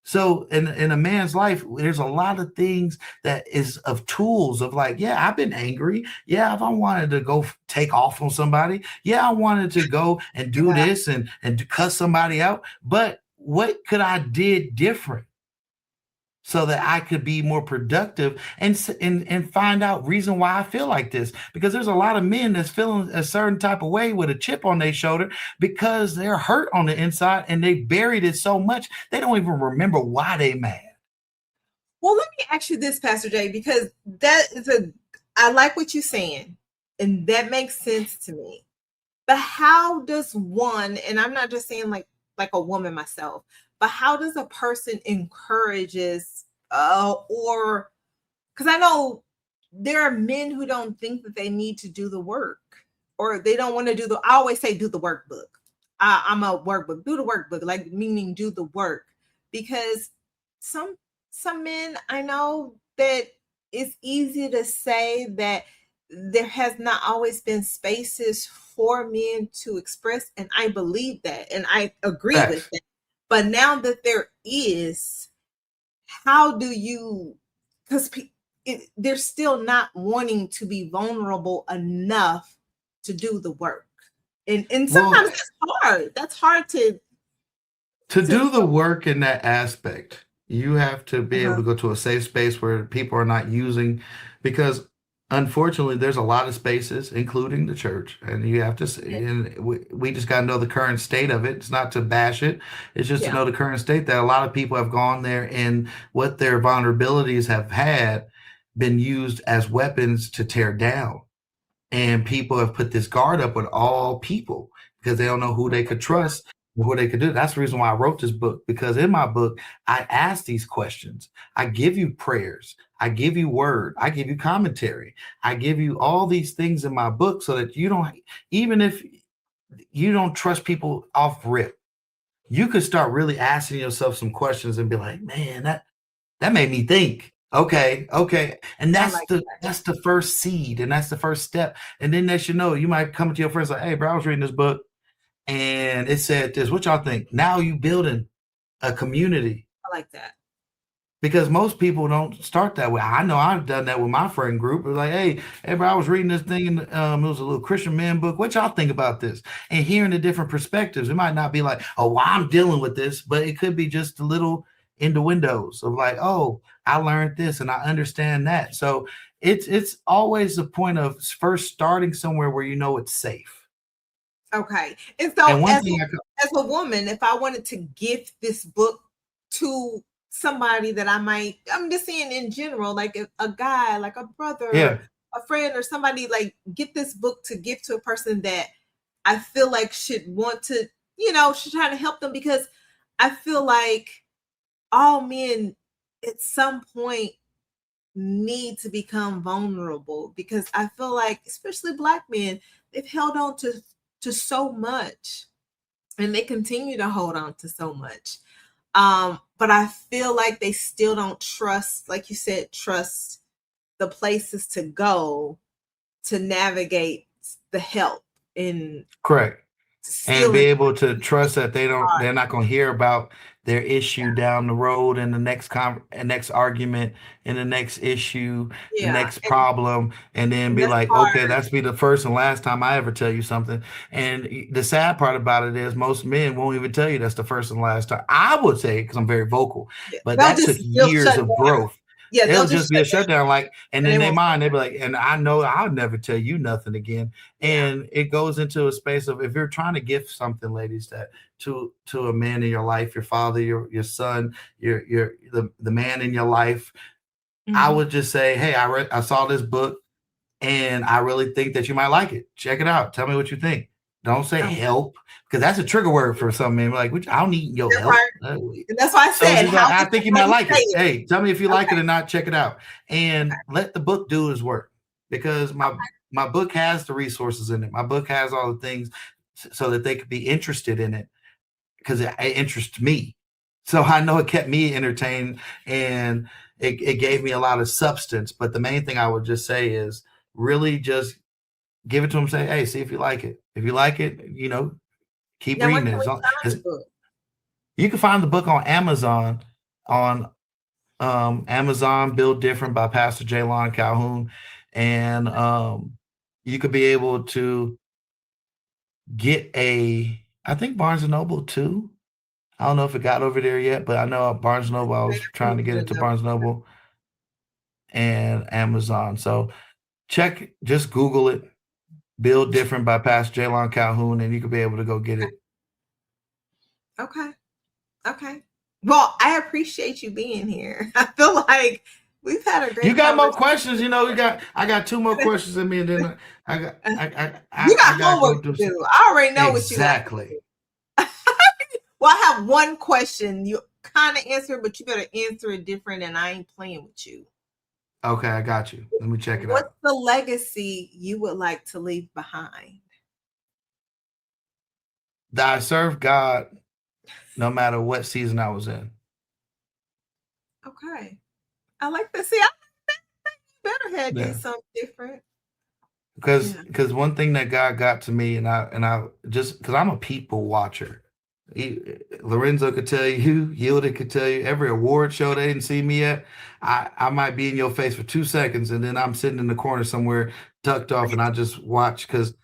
So in a man's life, there's a lot of things that is of tools of like, yeah, I've been angry. Yeah, if I wanted to go take off on somebody, yeah, I wanted to go and do this and cuss somebody out. But what could I did different so that I could be more productive and find out reason why I feel like this? Because there's a lot of men that's feeling a certain type of way with a chip on their shoulder because they're hurt on the inside and they buried it so much they don't even remember why they mad. Well, let me ask you this, Pastor Jay, because I like what you're saying, and that makes sense to me. But how does one, and I'm not just saying like a woman myself, but how does a person encourages or because I know there are men who don't think that they need to do the work, or they don't want to I always say do the workbook. I'm a workbook, do the workbook, like meaning do the work, because some men I know that it's easy to say that there has not always been spaces for men to express, and I believe that, and I agree with that. But now that there is, how do you, because they're still not wanting to be vulnerable enough to do the work. And sometimes it's hard. That's hard to do the work in that aspect. You have to be able to go to a safe space where people are not using, because unfortunately, there's a lot of spaces, including the church, and you have to say, and we just got to know the current state of it. It's not to bash it. It's just to know the current state that a lot of people have gone there and what their vulnerabilities have had been used as weapons to tear down. And people have put this guard up with all people because they don't know who they could trust, what they could do. That's the reason why I wrote this book, because in my book, I ask these questions. I give you prayers. I give you word. I give you commentary. I give you all these things in my book so that you don't, even if you don't trust people off rip, you could start really asking yourself some questions and be like, man, that made me think. Okay. And that's the first seed, and that's the first step. And then they should know, you might come to your friends like, hey, bro, I was reading this book and it said this. What y'all think? Now you building a community. I like that. Because most people don't start that way. I know I've done that with my friend group. It was like, hey, bro, I was reading this thing, and it was a little Christian man book. What y'all think about this? And hearing the different perspectives. It might not be like, oh, well, I'm dealing with this, but it could be just a little in the windows of like, oh, I learned this and I understand that. So it's always the point of first starting somewhere where you know it's safe. Okay. And so as a woman, if I wanted to give this book to somebody that I'm just saying in general, like a guy, like a brother, a friend, or somebody, like get this book to give to a person that I feel like should want to, should try to help them, because I feel like all men at some point need to become vulnerable, because I feel like, especially Black men, they've held on to so much, and they continue to hold on to so much. But I feel like they still don't trust, like you said, trust the places to go to navigate the help. Correct. And be able to trust that they're not going to hear about their issue down the road in the next argument, in the next issue, the next problem, and then be like, okay, that's be the first and last time I ever tell you something. And the sad part about it is most men won't even tell you that's the first and last time. I would say, because I'm very vocal, but that took years of growth. Yeah, It'll they'll just just be a shut down shutdown. Like, and and in they their won't. mind, they'll be like, and I know I'll never tell you nothing again. Yeah. And it goes into a space of, if you're trying to gift something, ladies, that to a man in your life, your father, your son, the man in your life, I Mhm. would just say, hey, I saw this book and I really think that you might like it. Check it out. Tell me what you think. Don't say Oh, help, because that's a trigger word for some men. Like, I don't need your that's help. right. And that's why I So said, just like, how I would think you might somebody like say it. it? Hey, tell me if you like it Okay. or not. Check it out, and let the book do its work, because my book has the resources in it. My book has all the things so that they could be interested in it, because it interests me. So I know it kept me entertained, and it gave me a lot of substance. But the main thing I would just say is really just give it to them. Say, hey, see if you like it. If you like it, keep Now, where reading can it. we find the book? You can find the book on Amazon, on Amazon, Build Different by Pastor Jalon Calhoun. And you could be able to get I think Barnes and Noble too. I don't know if it got over there yet, but I know Barnes and Noble, I They was trying to definitely get need it to to know. Barnes and Noble and Amazon. So just Google it, Build Different by Pastor Jalon Calhoun, and you could be able to go get it. Okay. Okay. Well, I appreciate you being here. I feel like we've had a You great got more conversation. questions? I got two more questions in me, and then I got You I got got to go homework to do some. do. I already know what you got to Exactly. do. Well, I have one question. You kind of answer, but you better answer it different, and I ain't playing with you. Okay, I got you. Let me check it What's out. the legacy you would like to leave behind? That I serve God no matter what season I was in. Okay. I like to see. I better have did Yeah. something different. Because Yeah. one thing that God got to me, and I just, because I'm a people watcher. Lorenzo could tell you, Hilda could tell you, every award show they didn't see me at, I might be in your face for 2 seconds, and then I'm sitting in the corner somewhere tucked off, and I just watch, because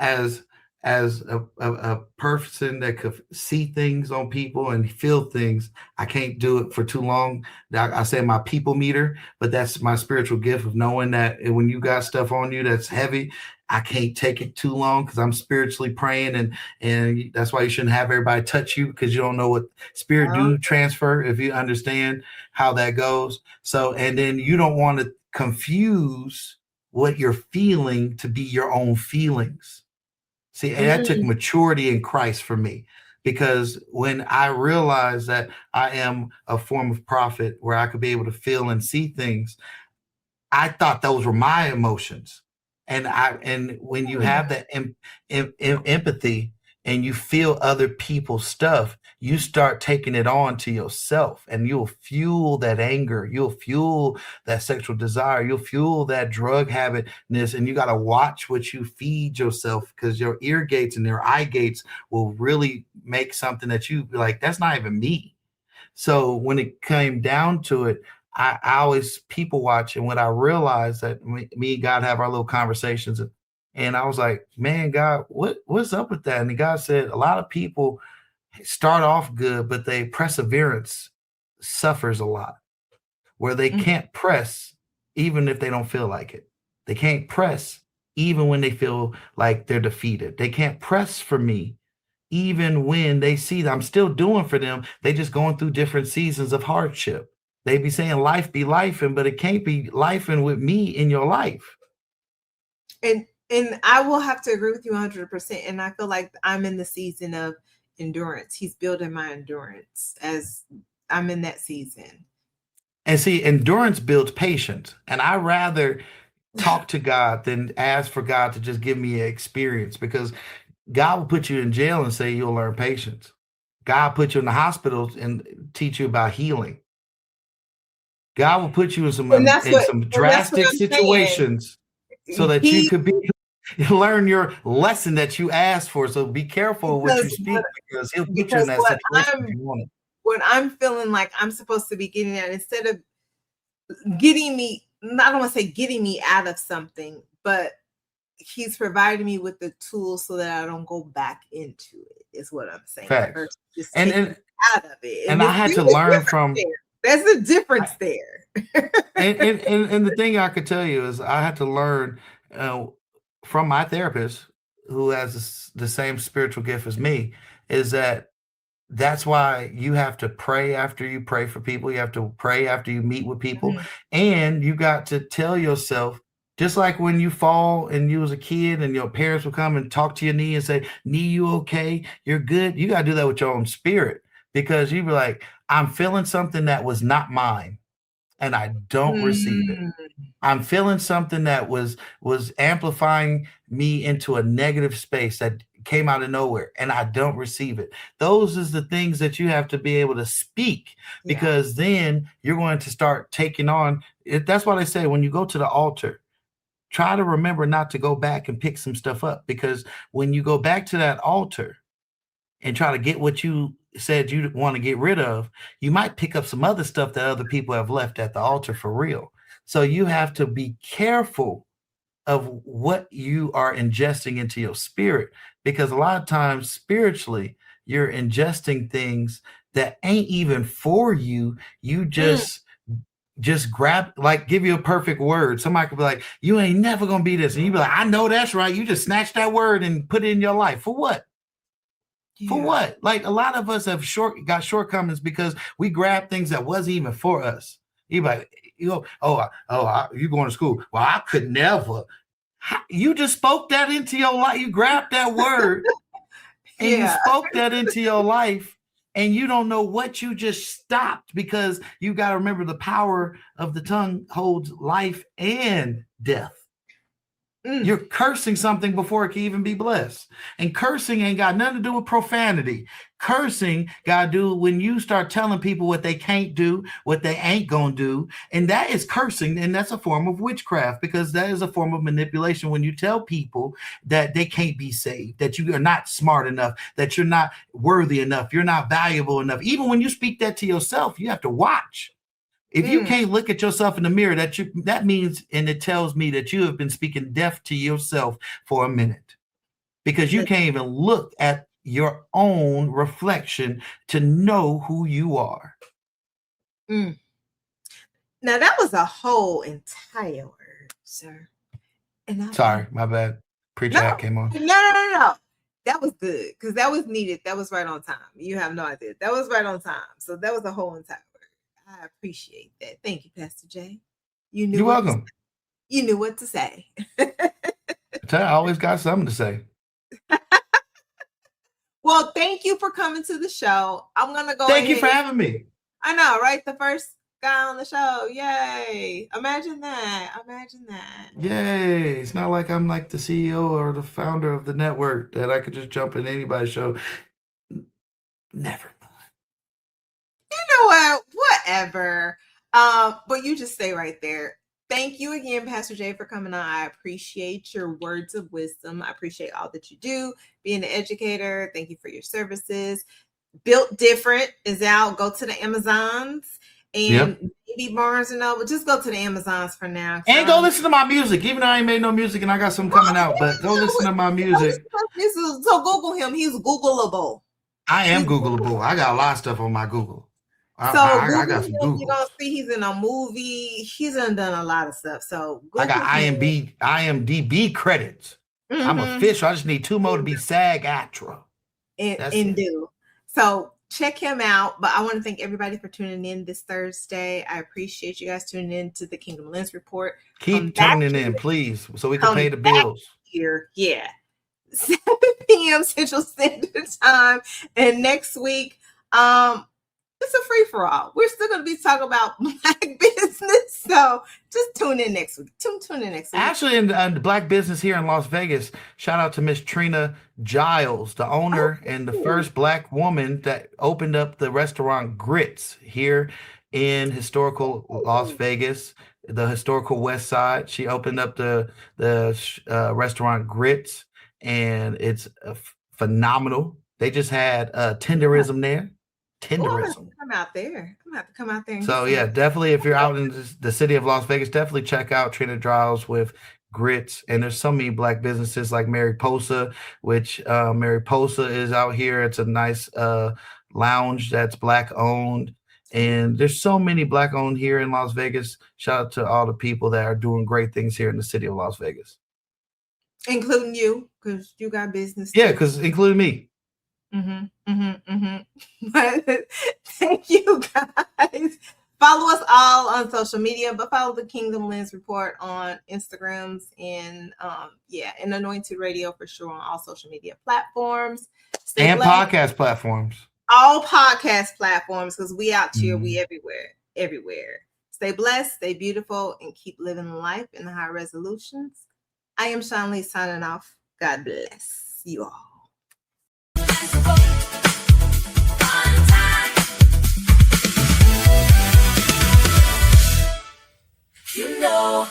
as a person that could see things on people and feel things, I can't do it for too long. I say my people meter, but that's my spiritual gift of knowing that when you got stuff on you that's heavy, I can't take it too long, because I'm spiritually praying, and that's why you shouldn't have everybody touch you, because you don't know what spirit Um, do transfer, if you understand how that goes. So, and then you don't want to confuse what you're feeling to be your own feelings. See, and that took mm, maturity in Christ for me, because when I realized that I am a form of prophet where I could be able to feel and see things, I thought those were my emotions. And when you have that empathy and you feel other people's stuff, you start taking it on to yourself, and you'll fuel that anger, you'll fuel that sexual desire, you'll fuel that drug habitness, and you got to watch what you feed yourself, because your ear gates and your eye gates will really make something that you like, that's not even me. So when it came down to it, I always people watch, and when I realized that me and God have our little conversations, and I was like, man, God, what's up with that? And God said, a lot of people start off good, but they perseverance suffers a lot, where they mm, can't press even if they don't feel like it. They can't press even when they feel like they're defeated. They can't press for me even when they see that I'm still doing for them. They just going through different seasons of hardship. They be saying life be lifing, but it can't be lifing with me in your life. and I will have to agree with you 100%. And I feel like I'm in the season of endurance. He's building my endurance as I'm in that season. And see, endurance builds patience. And I rather talk to God than ask for God to just give me an experience, because God will put you in jail and say you'll learn patience. God put you in the hospital and teach you about healing. God will put you in And some that's what drastic I'm saying. situations so that you He could learn your lesson that you asked for. So be careful of what you because speak, because he'll put you in because that situation if you want it. what I'm feeling like I'm supposed to be getting at, instead of getting me, I don't want to say getting me out of something, but he's providing me with the tools so that I don't go back into it, is what I'm saying, Facts. versus just And taking and me out of it. and And I it's had there's to a learn difference from there. There's a difference there. And the thing I could tell you is I had to learn uh, from my therapist, who has the same spiritual gift as me, is that that's why you have to pray after you pray for people. You have to pray after you meet with people. Mhm. And you got to tell yourself, just like when you fall and you was a kid and your parents will come and talk to your knee and say, knee, you okay? You're good. You got to do that with your own spirit, because you be like, I'm feeling something that was not mine and I don't receive it. Mm, I'm feeling something that was amplifying me into a negative space that came out of nowhere and I don't receive it. Those is the things that you have to be able to speak, yeah. because then you're going to start taking on it. That's why they say when you go to the altar, try to remember not to go back and pick some stuff up, because when you go back to that altar and try to get what you said you want to get rid of, you might pick up some other stuff that other people have left at the altar for real. So you have to be careful of what you are ingesting into your spirit, because a lot of times spiritually you're ingesting things that ain't even for you. You Mm, just grab, like, give you a perfect word. Somebody could be like, you ain't never gonna be this, and you be like, I know that's right. You just snatch that word and put it in your life for what? For yeah. what? Like, a lot of us have got shortcomings because we grab things that wasn't even for us. You be like, you going to school? Well, I could never. You just spoke that into your life. You grabbed that word and you Yeah. spoke that into your life, and you don't know what you just stopped, because you got to remember the power of the tongue holds life and death. Mm, You're cursing something before it can even be blessed. And cursing ain't got nothing to do with profanity. Cursing got to do when you start telling people what they can't do, what they ain't going to do. And that is cursing. And that's a form of witchcraft, because that is a form of manipulation when you tell people that they can't be saved, that you are not smart enough, that you're not worthy enough, you're not valuable enough. Even when you speak that to yourself, you have to watch. If you mm. can't look at yourself in the mirror, that means, and it tells me that you have been speaking death to yourself for a minute, because you Listen, can't even look at your own reflection to know who you are. mm. Now that was a whole entire word, sir. And I Sorry, my bad. Preacher no, hat came on. no. That was good because that was needed. That was right on time. You have no idea. That was right on time. So that was a whole entire word. I appreciate that. Thank you, Pastor Jay. You knew You're what to, welcome. you knew what to say. I always got something to say. Well, thank you for coming to the show. I'm gonna go Thank you ahead. for having me. I know, right? The first guy on the show. Yay. Imagine that. Imagine that. Yay. It's not like I'm like the CEO or the founder of the network that I could just jump in anybody's show. Never. You know what? Whatever. But you just stay right there. Thank you again, Pastor Jay, for coming on. I appreciate your words of wisdom. I appreciate all that you do, being an educator. Thank you for your services. Built Different is out. Go to the Amazons and Yep. maybe Barnes and Noble. Just go to the Amazons for now. And go listen to my music, even though I ain't made no music and I got some coming out. But go listen to my music. So Google him. He's Googleable. I am He's Googleable. I got a lot of stuff on my Google. So I Google got him, some you're gonna Googles. see he's in a movie. He's done a lot of stuff. So I Google got him. IMDb credits. I'm official. I just need 2 more to be SAG-AFTRA. And do. So check him out. But I want to thank everybody for tuning in this Thursday. I appreciate you guys tuning in to the Kingdom Lens Report. Keep tuning in, please, so we can pay the bills. Here, yeah. 7 p.m. Central Standard Time. And next week, it's a free for all. We're still going to be talking about Black business, so just tune in next week. Tune in next week. Actually, in the Black business here in Las Vegas, shout out to Miss Trina Giles, the owner and the first Black woman that opened up the restaurant Grits here in historical Las Vegas, the historical West Side. She opened up the restaurant Grits, and it's phenomenal. They just had tenderism there. Tenderism. Come out there. I'm gonna have to come out there. So yeah, definitely if you're out in the city of Las Vegas, definitely check out Trina Giles with Grits. And there's so many Black businesses like Mary Posa, which Mary Posa is out here. It's a nice lounge that's Black owned. And there's so many Black owned here in Las Vegas. Shout out to all the people that are doing great things here in the city of Las Vegas. Including you, because you got business. Yeah, because including me. Thank you, guys. Follow us all on social media, but follow the Kingdom Lens Report on Instagrams and and Anointed Radio for sure on all social media platforms. Stay and blessed. Podcast platforms. All podcast platforms, because we out here, we everywhere. Stay blessed, stay beautiful, and keep living life in the high resolutions. I am Shawn Lee signing off. God bless you all. You know.